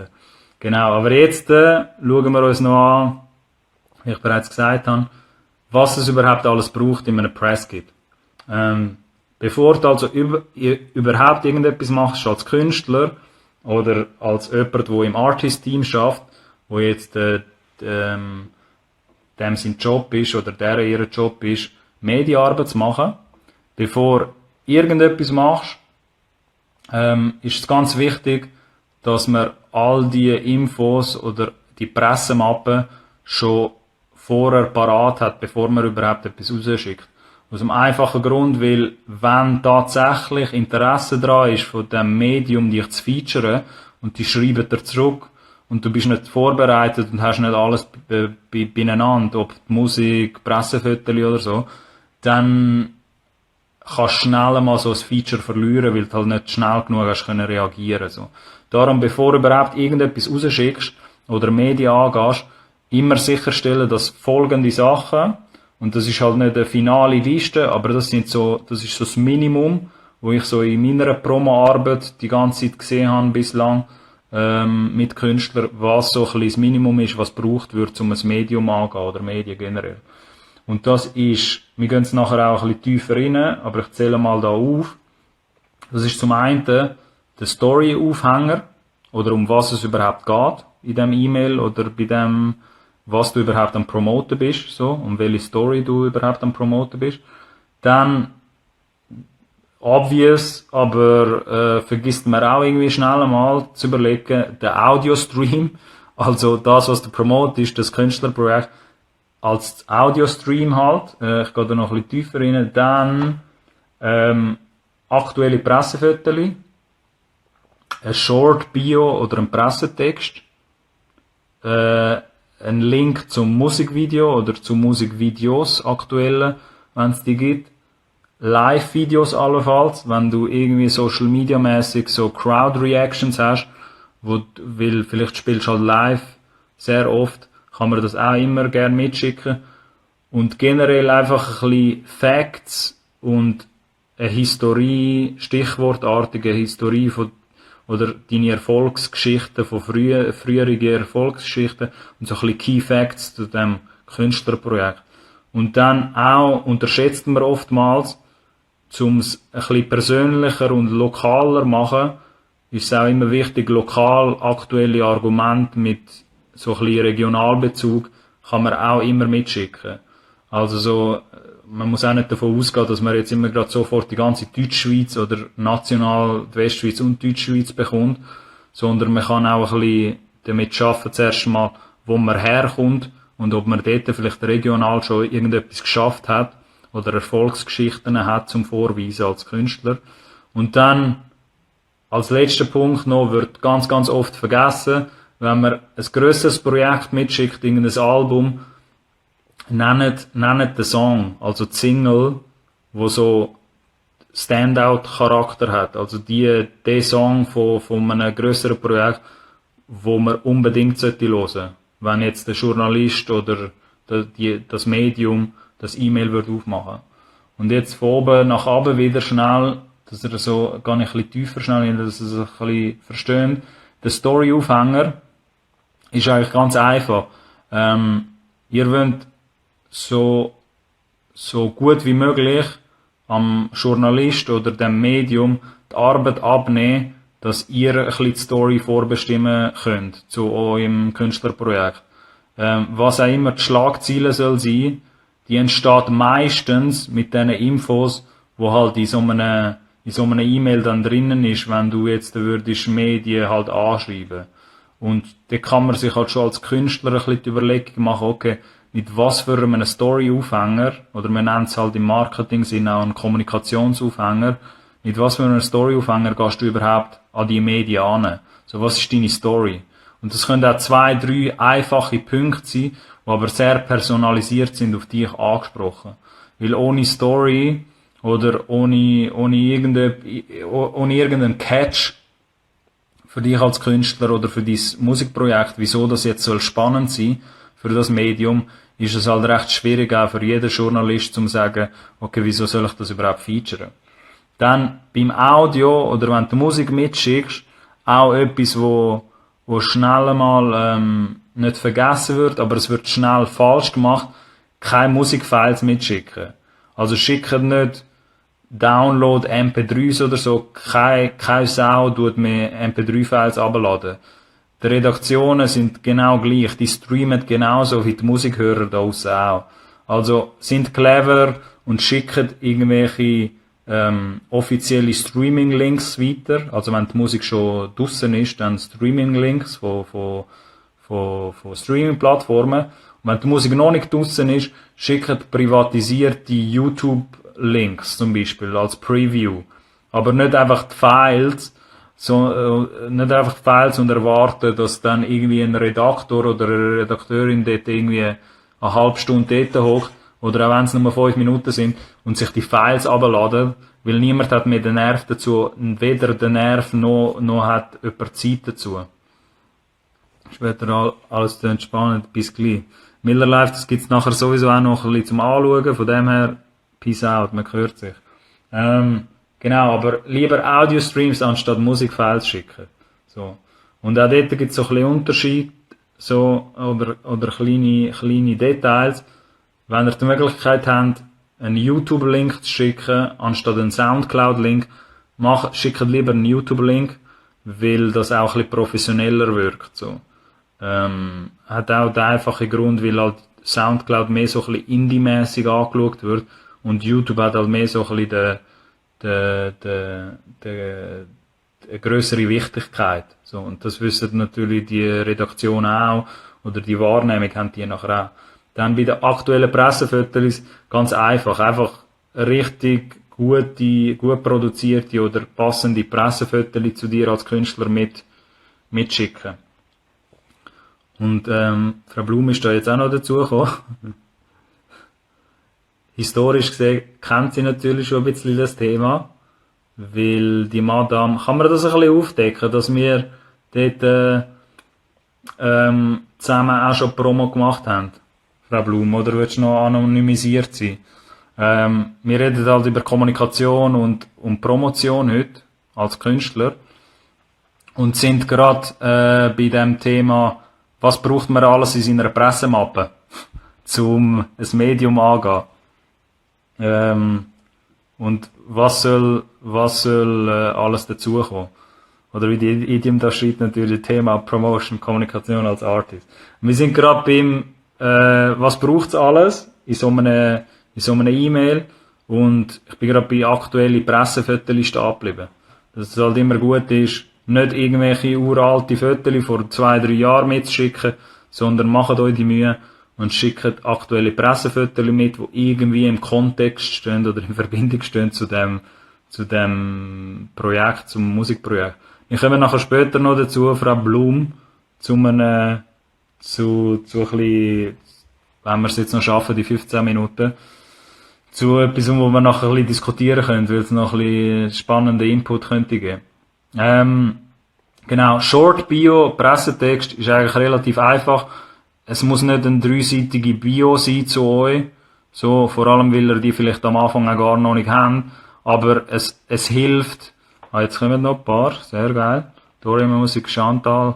Genau, aber jetzt schauen wir uns noch an, wie ich bereits gesagt habe, was es überhaupt alles braucht in einem Presskit. Bevor du also überhaupt irgendetwas machst als Künstler oder als jemand, der im Artist-Team schafft, wo jetzt dem sein Job ist oder der ihr Job ist, Medienarbeit zu machen, bevor irgendetwas machst, ist es ganz wichtig, dass man all die Infos oder die Pressemappe schon vorher parat hat, bevor man überhaupt etwas rausschickt. Aus dem einfachen Grund, weil wenn tatsächlich Interesse daran ist, von dem Medium dich zu featuren, und die schreiben dir zurück und du bist nicht vorbereitet und hast nicht alles beieinander, ob die Musik, Pressefotos oder so, dann kannst du schnell mal so ein Feature verlieren, weil du halt nicht schnell genug hast können reagieren. So. Darum, bevor du überhaupt irgendetwas rausschickst oder Medien angehst, immer sicherstellen, dass folgende Sachen, und das ist halt nicht eine finale Liste, aber das ist so das Minimum, wo ich so in meiner Promo-Arbeit die ganze Zeit gesehen habe bislang, mit Künstlern, was so ein bisschen das Minimum ist, was gebraucht wird, um ein Medium angehen oder Medien generell. Und das ist, wir gehen es nachher auch ein bisschen tiefer rein, aber ich zähle mal da auf. Das ist zum einen der Story-Aufhänger, oder um was es überhaupt geht in dem E-Mail oder bei dem, was du überhaupt am Promoten bist, so, und welche Story du überhaupt am Promoten bist. Dann, obvious, aber vergisst man auch irgendwie schnell einmal zu überlegen, der Audio-Stream, also das, was du promotest, das Künstlerprojekt, als Audio-Stream halt. Ich gehe da noch ein bisschen tiefer rein. Dann aktuelle Pressefotos, ein Short-Bio oder ein Pressetext, ein Link zum Musikvideo oder zu Musikvideos aktuelle, wenn es die gibt. Live-Videos allenfalls, wenn du irgendwie Social Media mäßig so Crowd-Reactions hast, weil vielleicht spielst du halt live sehr oft, kann man das auch immer gerne mitschicken. Und generell einfach ein bisschen Facts und eine Historie, stichwortartige Historie von, oder deine Erfolgsgeschichten von früheren Erfolgsgeschichten und so ein bisschen Key Facts zu dem Künstlerprojekt. Und dann auch unterschätzt man oftmals, um es ein bisschen persönlicher und lokaler machen, ist es auch immer wichtig, lokal aktuelle Argumente mit so ein bisschen Regionalbezug kann man auch immer mitschicken. Also so, man muss auch nicht davon ausgehen, dass man jetzt immer gerade sofort die ganze Deutschschweiz oder national die Westschweiz und die Deutschschweiz bekommt, sondern man kann auch ein bisschen damit arbeiten, zuerst mal, wo man herkommt und ob man dort vielleicht regional schon irgendetwas geschafft hat oder Erfolgsgeschichten hat zum Vorweisen als Künstler. Und dann, als letzter Punkt noch, wird ganz, ganz oft vergessen, wenn man ein grösseres Projekt mitschickt, irgendein Album, nennt den Song, also die Single, wo so Standout-Charakter hat. Also der Song von einem grösseren Projekt, wo man unbedingt hören sollte. Wenn jetzt der Journalist oder das Medium das E-Mail würde aufmachen. Und jetzt von oben nach unten wieder schnell, dass ihr so, gar nicht ein bisschen tiefer schnell, dass ihr es ein bisschen versteht. Der Story-Aufhänger ist eigentlich ganz einfach. Ihr wollt so gut wie möglich am Journalist oder dem Medium die Arbeit abnehmen, dass ihr ein bisschen die Story vorbestimmen könnt zu eurem Künstlerprojekt. Was auch immer die Schlagziele soll sein, die entsteht meistens mit diesen Infos, wo halt in so einem E-Mail dann drinnen ist, wenn du jetzt würdest Medien halt anschreiben. Und da kann man sich halt schon als Künstler ein bisschen die Überlegung machen, okay, mit was für einem Story-Aufhänger, oder man nennt es halt im Marketing-Sinn auch einen Kommunikationsaufhänger, mit was für einem Story-Aufhänger gehst du überhaupt an die Medien an? So, was ist deine Story? Und das können auch 2, 3 einfache Punkte sein, die aber sehr personalisiert sind, auf dich angesprochen. Weil ohne Story oder ohne irgendeinen Catch für dich als Künstler oder für dein Musikprojekt, wieso das jetzt soll spannend sein für das Medium, ist es halt recht schwierig auch für jeden Journalist zu sagen, okay, wieso soll ich das überhaupt featuren? Dann beim Audio oder wenn du Musik mitschickst, auch etwas, wo schnell mal nicht vergessen wird, aber es wird schnell falsch gemacht, keine Musikfiles mitschicken. Also schicken nicht Download MP3s oder so, keine Sau tut mir MP3-Files abladen. Die Redaktionen sind genau gleich, die streamen genauso wie die Musikhörer da draussen auch. Also sind clever und schicken irgendwelche offizielle Streaming-Links weiter. Also wenn die Musik schon draussen ist, dann Streaming-Links von Streaming-Plattformen. Und wenn die Musik noch nicht draussen ist, schicken privatisierte YouTube-Links zum Beispiel als Preview. Aber nicht einfach die Files, nicht einfach die Files und erwarten, dass dann irgendwie ein Redaktor oder eine Redakteurin dort irgendwie eine halbe Stunde dort hockt, oder auch wenn es nur 5 Minuten sind, und sich die Files abladen, weil niemand hat mehr den Nerv dazu, weder den Nerv noch hat jemand Zeit dazu. Später alles spannend, bis gleich. Miller Live, das gibt's nachher sowieso auch noch ein bisschen zum Anschauen, von dem her, peace out, man hört sich. Genau, aber lieber Audio-Streams anstatt Musikfiles schicken. So. Und auch dort gibt's so ein bisschen Unterschied, so, oder kleine Details. Wenn ihr die Möglichkeit habt, einen YouTube-Link zu schicken, anstatt einen Soundcloud-Link, schickt lieber einen YouTube-Link, weil das auch ein bisschen professioneller wirkt, so. Hat auch den einfachen Grund, weil halt Soundcloud mehr so ein bisschen indie-mässig angeschaut wird und YouTube hat halt mehr so ein bisschen eine grössere Wichtigkeit. So, und das wissen natürlich die Redaktionen auch, oder die Wahrnehmung haben die nachher auch. Dann bei den aktuellen Pressefotos ganz einfach richtig gut produzierte oder passende Pressefotos zu dir als Künstler mitschicken. Und Frau Blum ist da jetzt auch noch dazugekommen. Historisch gesehen kennt sie natürlich schon ein bisschen das Thema, weil die Madame, kann man das ein bisschen aufdecken, dass wir dort zusammen auch schon Promo gemacht haben, Frau Blum, oder willst du noch anonymisiert sein? Wir reden halt über Kommunikation und Promotion heute als Künstler und sind gerade bei dem Thema, was braucht man alles in seiner Pressemappe, um ein Medium angehen. Und was soll alles dazukommen? Oder wie die Idiom da schreibt, natürlich Thema Promotion, Kommunikation als Artist. Wir sind gerade beim, was braucht's alles in so einem E-Mail, und ich bin gerade bei aktuellen Pressefotos stehen geblieben. Dass es halt immer gut ist, nicht irgendwelche uralte Fotos vor 2-3 Jahren mitzuschicken, sondern macht euch die Mühe und schickt aktuelle Pressefotos mit, die irgendwie im Kontext stehen oder in Verbindung stehen zu dem Projekt, zum Musikprojekt. Wir kommen nachher später noch dazu, Frau Blum, zu ein bisschen, wenn wir es jetzt noch schaffen, die 15 Minuten, zu etwas, wo wir nachher ein bisschen diskutieren können, weil es noch ein bisschen spannenden Input könnte geben. Genau, Short Bio, Pressetext ist eigentlich relativ einfach. Es muss nicht eine 3-seitige Bio sein zu euch, so, vor allem, weil ihr die vielleicht am Anfang auch gar noch nicht habt, aber es hilft. Jetzt kommen noch ein paar, sehr geil. Dorian Musik, Chantal,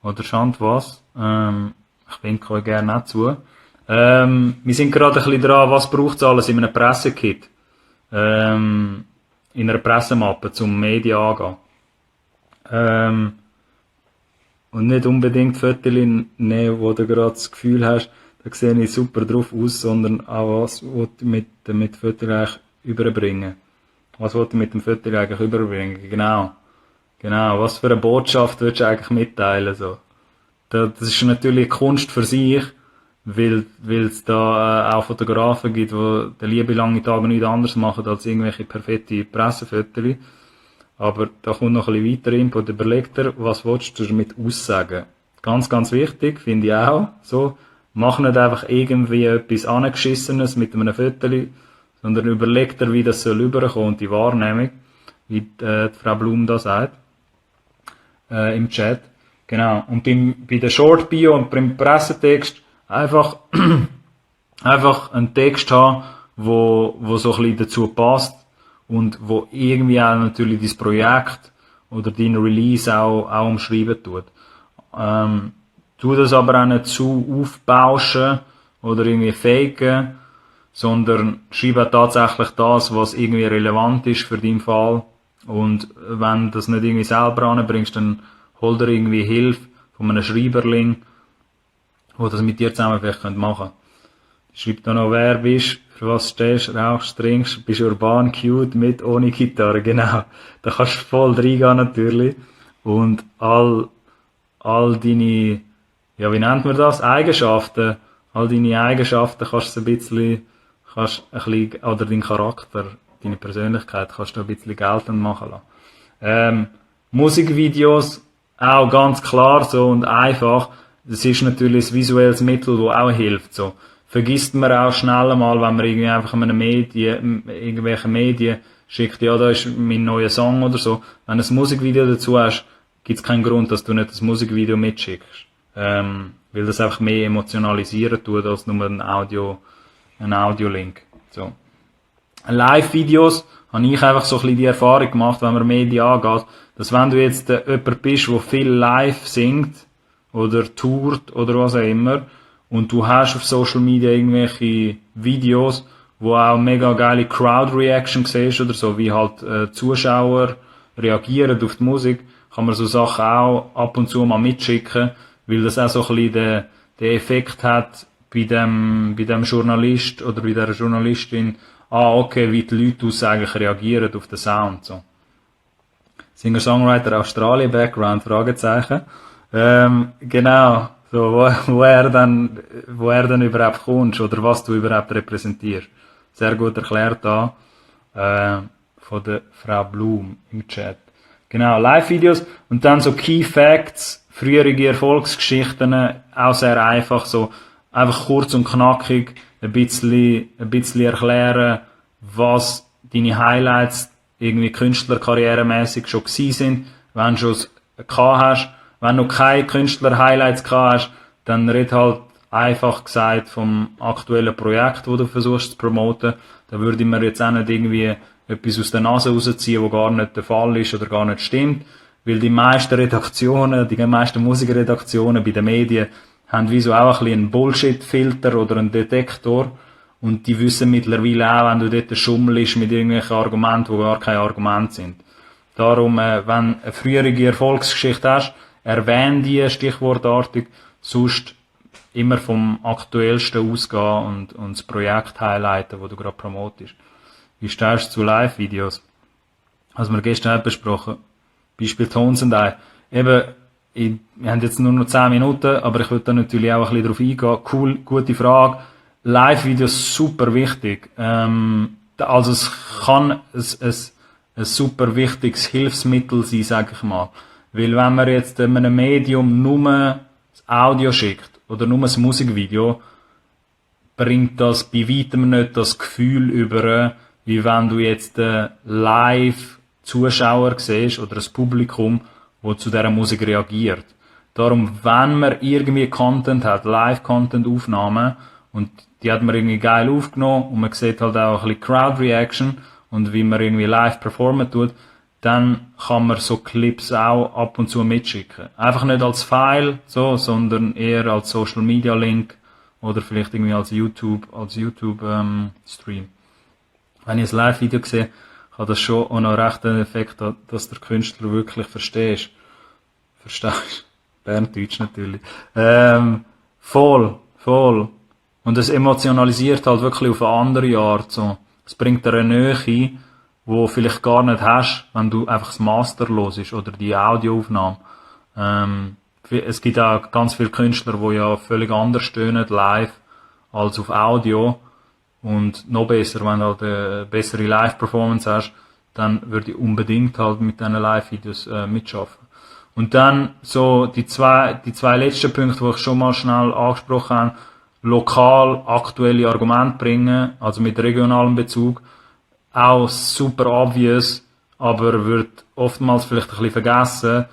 oder Chant was, ich winke euch gerne auch zu. Wir sind gerade ein bisschen dran, was braucht es alles in einem Pressekit, in einer Pressemappe zum Medien angehen. Und nicht unbedingt Fotos nehmen, wo du gerade das Gefühl hast, da sehe ich super drauf aus, sondern auch was du mit Fotos eigentlich überbringen. Was willst du mit dem Foto eigentlich überbringen? Genau. Was für eine Botschaft willst du eigentlich mitteilen, so? Das ist natürlich Kunst für sich, weil es da auch Fotografen gibt, die den lieben langen Tage nichts anderes machen, als irgendwelche perfekte Pressefotos. Aber da kommt noch ein bisschen weiter Input. Überleg dir, was willst du damit aussagen? Ganz, ganz wichtig, finde ich auch. So, mach nicht einfach irgendwie etwas Angeschissenes mit einem Foto, sondern überleg dir, wie das soll rüberkommen und die Wahrnehmung, wie die Frau Blum da sagt, im Chat. Genau. Und bei der Short Bio und beim Pressetext einfach einen Text haben, wo so ein bisschen dazu passt und wo irgendwie auch natürlich dein Projekt oder dein Release auch umschreiben tut. Tu das aber auch nicht zu aufbauschen oder irgendwie faken, sondern schreibe tatsächlich das, was irgendwie relevant ist für deinen Fall. Und wenn du das nicht irgendwie selber anbringst, dann hol dir irgendwie Hilfe von einem Schreiberling, der das mit dir zusammen vielleicht machen könnte. Schreib da noch, wer bist, für was stehst, rauchst, trinkst, bist urban, cute, mit, ohne Gitarre, genau. Da kannst du voll reingehen natürlich. Und all deine, ja, wie nennt man das? Eigenschaften. All deine Eigenschaften kannst du ein bisschen, oder deinen Charakter, deine Persönlichkeit kannst du ein bisschen geltend machen lassen. Musikvideos, auch ganz klar so und einfach. Das ist natürlich ein visuelles Mittel, das auch hilft, so. Vergisst man auch schnell mal, wenn man irgendwie einfach irgendwelche Medien schickt, ja, da ist mein neuer Song oder so. Wenn du ein Musikvideo dazu hast, gibt es keinen Grund, dass du nicht das Musikvideo mitschickst. Weil das einfach mehr emotionalisieren tut, als nur ein Audiolink. So. Live-Videos habe ich einfach so ein bisschen die Erfahrung gemacht, wenn man Medien angeht, dass wenn du jetzt jemand bist, der viel live singt, oder tourt, oder was auch immer, und du hast auf Social Media irgendwelche Videos, wo auch mega geile Crowd-Reaction siehst oder so, wie halt Zuschauer reagieren auf die Musik, kann man so Sachen auch ab und zu mal mitschicken, weil das auch so ein bisschen den Effekt hat bei dem Journalist oder bei der Journalistin, okay, wie die Leute eigentlich reagieren auf den Sound, so. Singer-Songwriter Australien, Background, Fragezeichen. Genau, So, wo er dann überhaupt kommst oder was du überhaupt repräsentierst. Sehr gut erklärt da, von der Frau Blum im Chat. Genau, Live-Videos und dann so Key Facts, frühere Erfolgsgeschichten, auch sehr einfach, so einfach kurz und knackig, ein bisschen erklären, was deine Highlights irgendwie künstlerkarrieremäßig schon gewesen sind, wenn du schon gehabt hast. Wenn du keine Künstler-Highlights gehabt hast, dann red halt einfach gesagt vom aktuellen Projekt, das du versuchst zu promoten. Da würde ich mir jetzt auch nicht irgendwie etwas aus der Nase rausziehen, was gar nicht der Fall ist oder gar nicht stimmt. Weil die meisten Redaktionen, die meisten Musikredaktionen bei den Medien haben wie so auch ein bisschen einen Bullshit-Filter oder einen Detektor. Und die wissen mittlerweile auch, wenn du dort schummelst mit irgendwelchen Argumenten, die gar keine Argumente sind. Darum, wenn du eine frühere Erfolgsgeschichte hast, erwähne die stichwortartig, sonst immer vom Aktuellsten ausgehen und das Projekt highlighten, das du gerade promotest. Wie stehst du zu Live-Videos? Also wir gestern haben besprochen, Beispiel Tones and I. Eben, wir haben jetzt nur noch 10 Minuten, aber ich würde da natürlich auch ein bisschen drauf eingehen. Cool, gute Frage. Live-Videos super wichtig. Also es kann ein super wichtiges Hilfsmittel sein, sage ich mal. Weil wenn man jetzt einem Medium nur das Audio schickt oder nur das Musikvideo, bringt das bei weitem nicht das Gefühl über, wie wenn du jetzt live Zuschauer siehst oder das Publikum, das zu dieser Musik reagiert. Darum, wenn man irgendwie Content hat, Live-Content-Aufnahmen, und die hat man irgendwie geil aufgenommen und man sieht halt auch ein bisschen Crowd-Reaction und wie man irgendwie live performen tut, dann kann man so Clips auch ab und zu mitschicken. Einfach nicht als File, so, sondern eher als Social Media Link oder vielleicht irgendwie als YouTube Stream. Wenn ich ein Live-Video sehe, hat das schon auch noch recht einen Effekt, dass der Künstler wirklich verstehst. Verstehst? Berndeutsch natürlich. Voll. Und es emotionalisiert halt wirklich auf eine andere Art, so. Es bringt dir eine Nähe, wo vielleicht gar nicht hast, wenn du einfach das Master hörst oder die Audioaufnahme. Es gibt auch ganz viele Künstler, die ja völlig anders stöhnen live als auf Audio. Und noch besser, wenn du halt eine bessere Live-Performance hast, dann würde ich unbedingt halt mit diesen Live-Videos mitschaffen. Und dann so die zwei letzten Punkte, die ich schon mal schnell angesprochen habe, lokal aktuelle Argumente bringen, also mit regionalem Bezug, auch super obvious, aber wird oftmals vielleicht ein bisschen vergessen,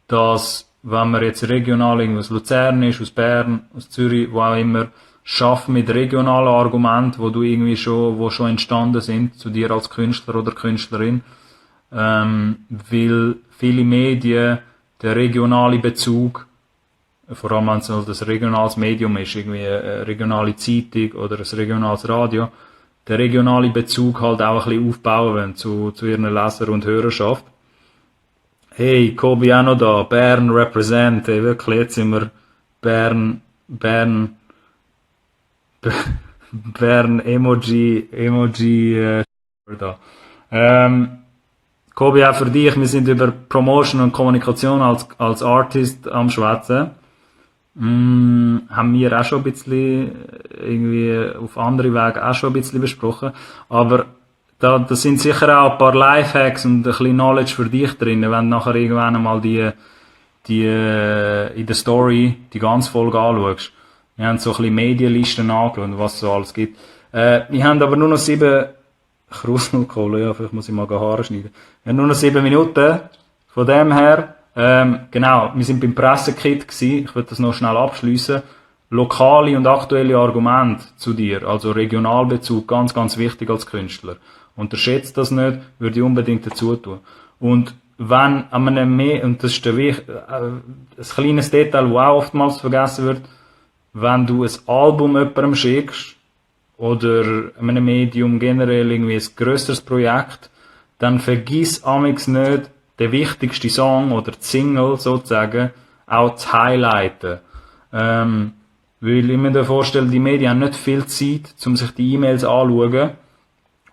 dass, wenn man jetzt regional irgendwo aus Luzern ist, aus Bern, aus Zürich, wo auch immer, schaff mit regionalen Argumenten, wo schon entstanden sind, zu dir als Künstler oder Künstlerin, weil viele Medien der regionale Bezug, vor allem wenn es halt ein regionales Medium ist, irgendwie eine regionale Zeitung oder ein regionales Radio, der regionale Bezug halt auch ein bisschen aufbauen wollen zu ihren Leser und Hörerschaft. Hey, Kobi auch noch da, Bern represent, hey, wirklich, jetzt sind wir Bern Emoji, da. Kobi, auch für dich, wir sind über Promotion und Kommunikation als Artist am Schwätzen. Haben wir auch schon ein bisschen, irgendwie auf andere Wege auch schon ein bisschen besprochen. Aber da sind sicher auch ein paar Lifehacks und ein bisschen Knowledge für dich drin, wenn du nachher irgendwann einmal die in der Story die ganze Folge anschaust. Wir haben so ein bisschen Medienlisten angeschaut, was es so alles gibt. Wir haben aber nur noch 7 Krusmelkohle, ja, vielleicht muss ich mal Haare schneiden. Wir haben nur noch 7 Minuten. Von dem her, genau, wir sind beim Pressekit gewesen. Ich würde das noch schnell abschliessen. Lokale und aktuelle Argumente zu dir, also Regionalbezug, ganz, ganz wichtig als Künstler. Unterschätzt das nicht, würde ich unbedingt dazu tun. Und wenn an einem und das ist ein kleines Detail, das auch oftmals vergessen wird, wenn du ein Album jemandem schickst, oder einem Medium generell irgendwie ein grösseres Projekt, dann vergiss amix nicht, den wichtigsten Song oder die Single sozusagen auch zu highlighten. Weil ich mir vorstelle, die Medien haben nicht viel Zeit, um sich die E-Mails anzuschauen.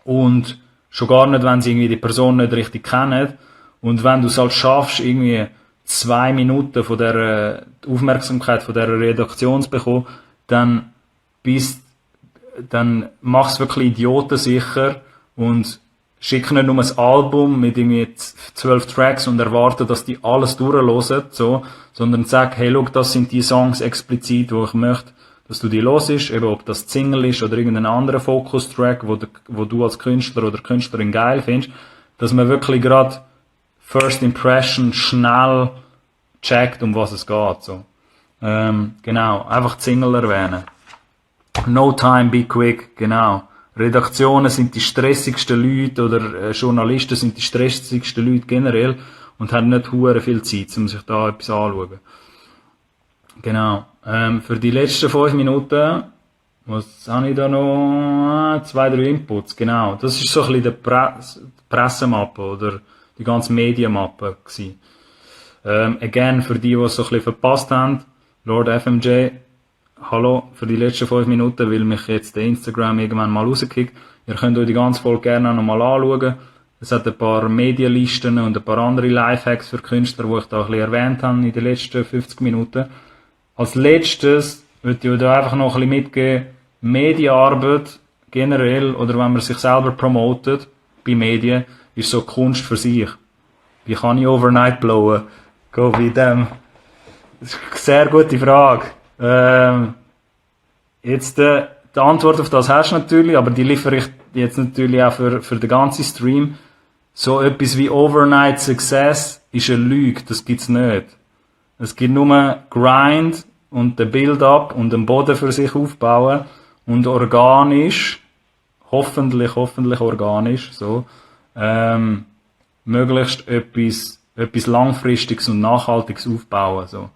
Und schon gar nicht, wenn sie irgendwie die Person nicht richtig kennen. Und wenn du es halt schaffst, irgendwie 2 Minuten von der Aufmerksamkeit von der Redaktion zu bekommen, dann mach's wirklich idiotensicher und schick nicht nur ein Album mit irgendwie 12 Tracks und erwarte, dass die alles durchhören, so, sondern sag, hey, look, das sind die Songs explizit, wo ich möchte, dass du die hörst, eben ob das Single ist oder irgendein anderer Focus-Track, wo du als Künstler oder Künstlerin geil findest, dass man wirklich gerade First Impression schnell checkt, um was es geht, so. Genau, einfach die Single erwähnen. No time, be quick, genau. Redaktionen sind die stressigsten Leute oder Journalisten sind die stressigsten Leute generell und haben nicht hure viel Zeit, um sich da etwas anzuschauen. Genau. Für die letzten 5 Minuten, was habe ich da noch? 2, 3 Inputs, genau. Das ist so ein bisschen die Pressemappe oder die ganze Medienmappe gewesen. Again, für die es so ein bisschen verpasst haben, Lord FMJ, hallo, für die letzten 5 Minuten, weil mich jetzt der Instagram irgendwann mal rauskickt. Ihr könnt euch die ganze Folge gerne nochmal anschauen. Es hat ein paar Medienlisten und ein paar andere Lifehacks für Künstler, die ich da ein bisschen erwähnt habe in den letzten 50 Minuten. Als letztes würde ich euch da einfach noch ein bisschen mitgeben, Medienarbeit generell, oder wenn man sich selber promotet, bei Medien, ist so Kunst für sich. Wie kann ich overnight blowen? Go bei dem. Das ist eine sehr gute Frage. Jetzt, die Antwort auf das hast du natürlich, aber die liefere ich jetzt natürlich auch für den ganzen Stream. So etwas wie Overnight Success ist eine Lüge, das gibt's nicht. Es gibt nur Grind und den Build-up und den Boden für sich aufbauen und organisch, hoffentlich organisch, so, möglichst etwas Langfristiges und Nachhaltiges aufbauen, so.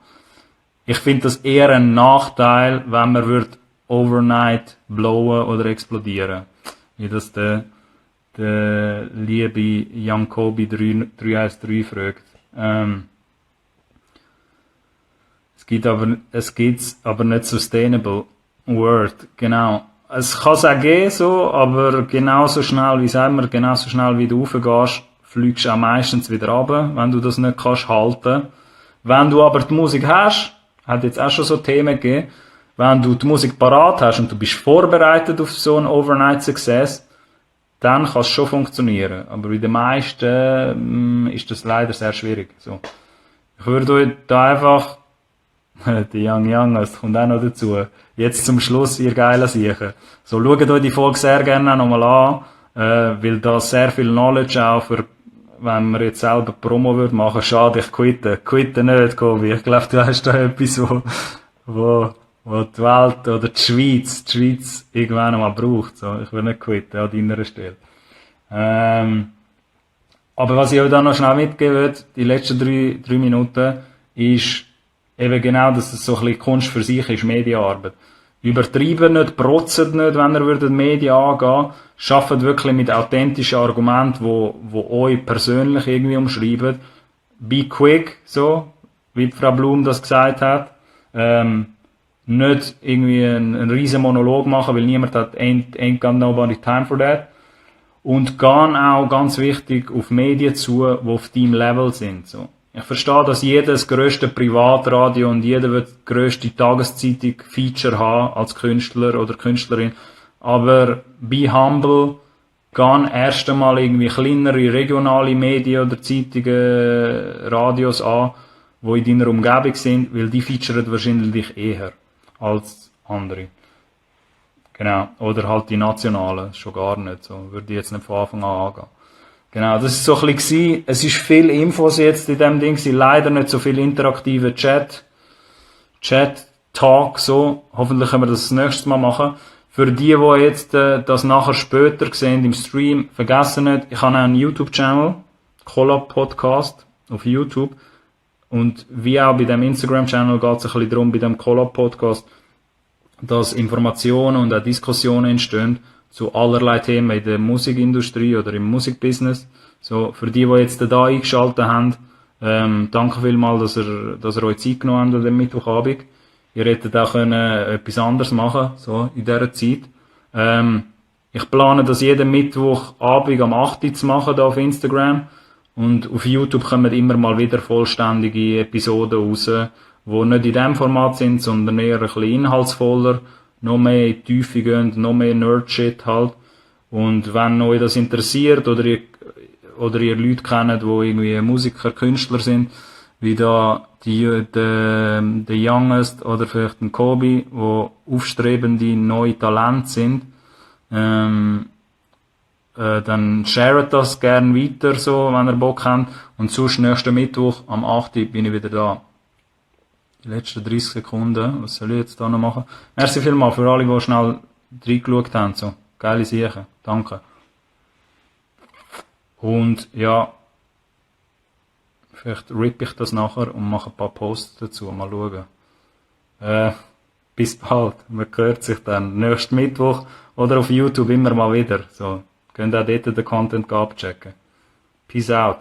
Ich finde das eher ein Nachteil, wenn man overnight blowen oder explodieren. Wie das der liebe Jankobi 313 fragt. Es gibt's aber nicht sustainable Word, genau. Es kann es auch geben, so, aber genauso schnell wie du raufgehst, fliegst du auch meistens wieder runter, wenn du das nicht kannst halten. Wenn du aber die Musik hast, hat jetzt auch schon so Themen gegeben, wenn du die Musik parat hast und du bist vorbereitet auf so einen Overnight Success, dann kann es schon funktionieren. Aber bei den meisten ist das leider sehr schwierig. So. Ich würde euch da einfach, die Young, das kommt auch noch dazu, jetzt zum Schluss, ihr geilen Siechen. So, schaut euch die Folge sehr gerne nochmal an, weil da sehr viel Knowledge auch für, wenn man jetzt selber Promo würde machen, schade, ich quitte nicht, Kobi. Ich glaube, du hast da etwas, wo die Welt oder die Schweiz irgendwann einmal braucht. So, ich will nicht quitten an deiner Stelle. Aber was ich euch da noch schnell mitgeben würde, die letzten 3 Minuten, ist eben genau, dass es so ein bisschen Kunst für sich ist, Medienarbeit. Übertreiben nicht, protzen nicht, wenn ihr würdet Medien angehen. Schafft wirklich mit authentischen Argumenten, wo euch persönlich irgendwie umschreiben. Be quick, so, wie Frau Blum das gesagt hat. Nicht irgendwie einen riesen Monolog machen, weil niemand hat, ain't got nobody time for that. Und gehen auch, ganz wichtig, auf Medien zu, die auf deinem Level sind, so. Ich verstehe, dass jeder das grösste Privatradio und jeder wird die grösste Tageszeitung Feature haben als Künstler oder Künstlerin. Aber be humble, gehen erst einmal irgendwie kleinere regionale Medien oder Zeitungen, Radios an, die in deiner Umgebung sind, weil die featuren wahrscheinlich eher als andere. Genau. Oder halt die nationalen, schon gar nicht, so. Würde ich jetzt nicht von Anfang an angehen. Genau, das ist so ein bisschen, es ist viel Infos jetzt in dem Ding, leider nicht so viel interaktive Chat-Talk, so. Hoffentlich können wir das nächstes Mal machen. Für die jetzt das nachher später sehen im Stream, vergessen nicht, ich habe auch einen YouTube-Channel, Collab Podcast auf YouTube. Und wie auch bei dem Instagram-Channel geht es ein bisschen darum, bei dem Collab Podcast, dass Informationen und auch Diskussionen entstehen zu allerlei Themen in der Musikindustrie oder im Musikbusiness. So, für die jetzt da eingeschaltet haben, danke vielmals, dass ihr euch Zeit genommen habt an dem Mittwochabend. Ihr hättet auch etwas anderes machen, so, in dieser Zeit. Ich plane das jeden Mittwochabend am 8 Uhr zu machen, da auf Instagram. Und auf YouTube kommen immer mal wieder vollständige Episoden raus, die nicht in diesem Format sind, sondern eher ein bisschen inhaltsvoller, noch mehr in die Tiefe gehen, noch mehr Nerd-Shit halt. Und wenn euch das interessiert oder ihr Leute kennt, die irgendwie Musiker, Künstler sind, wie da der Youngest oder vielleicht ein Kobe, wo aufstrebende neue Talente sind, dann sharet das gern weiter, so, wenn ihr Bock habt. Und sonst nächsten Mittwoch am 8. bin ich wieder da. Die letzten 30 Sekunden, was soll ich jetzt da noch machen? Merci vielmals für alle, die schnell reingeschaut haben, so. Geile Sachen. Danke. Und, ja, vielleicht rippe ich das nachher und mache ein paar Posts dazu. Mal schauen. Bis bald. Man hört sich dann nächsten Mittwoch oder auf YouTube immer mal wieder. So. Könnt auch dort den Content abchecken. Peace out.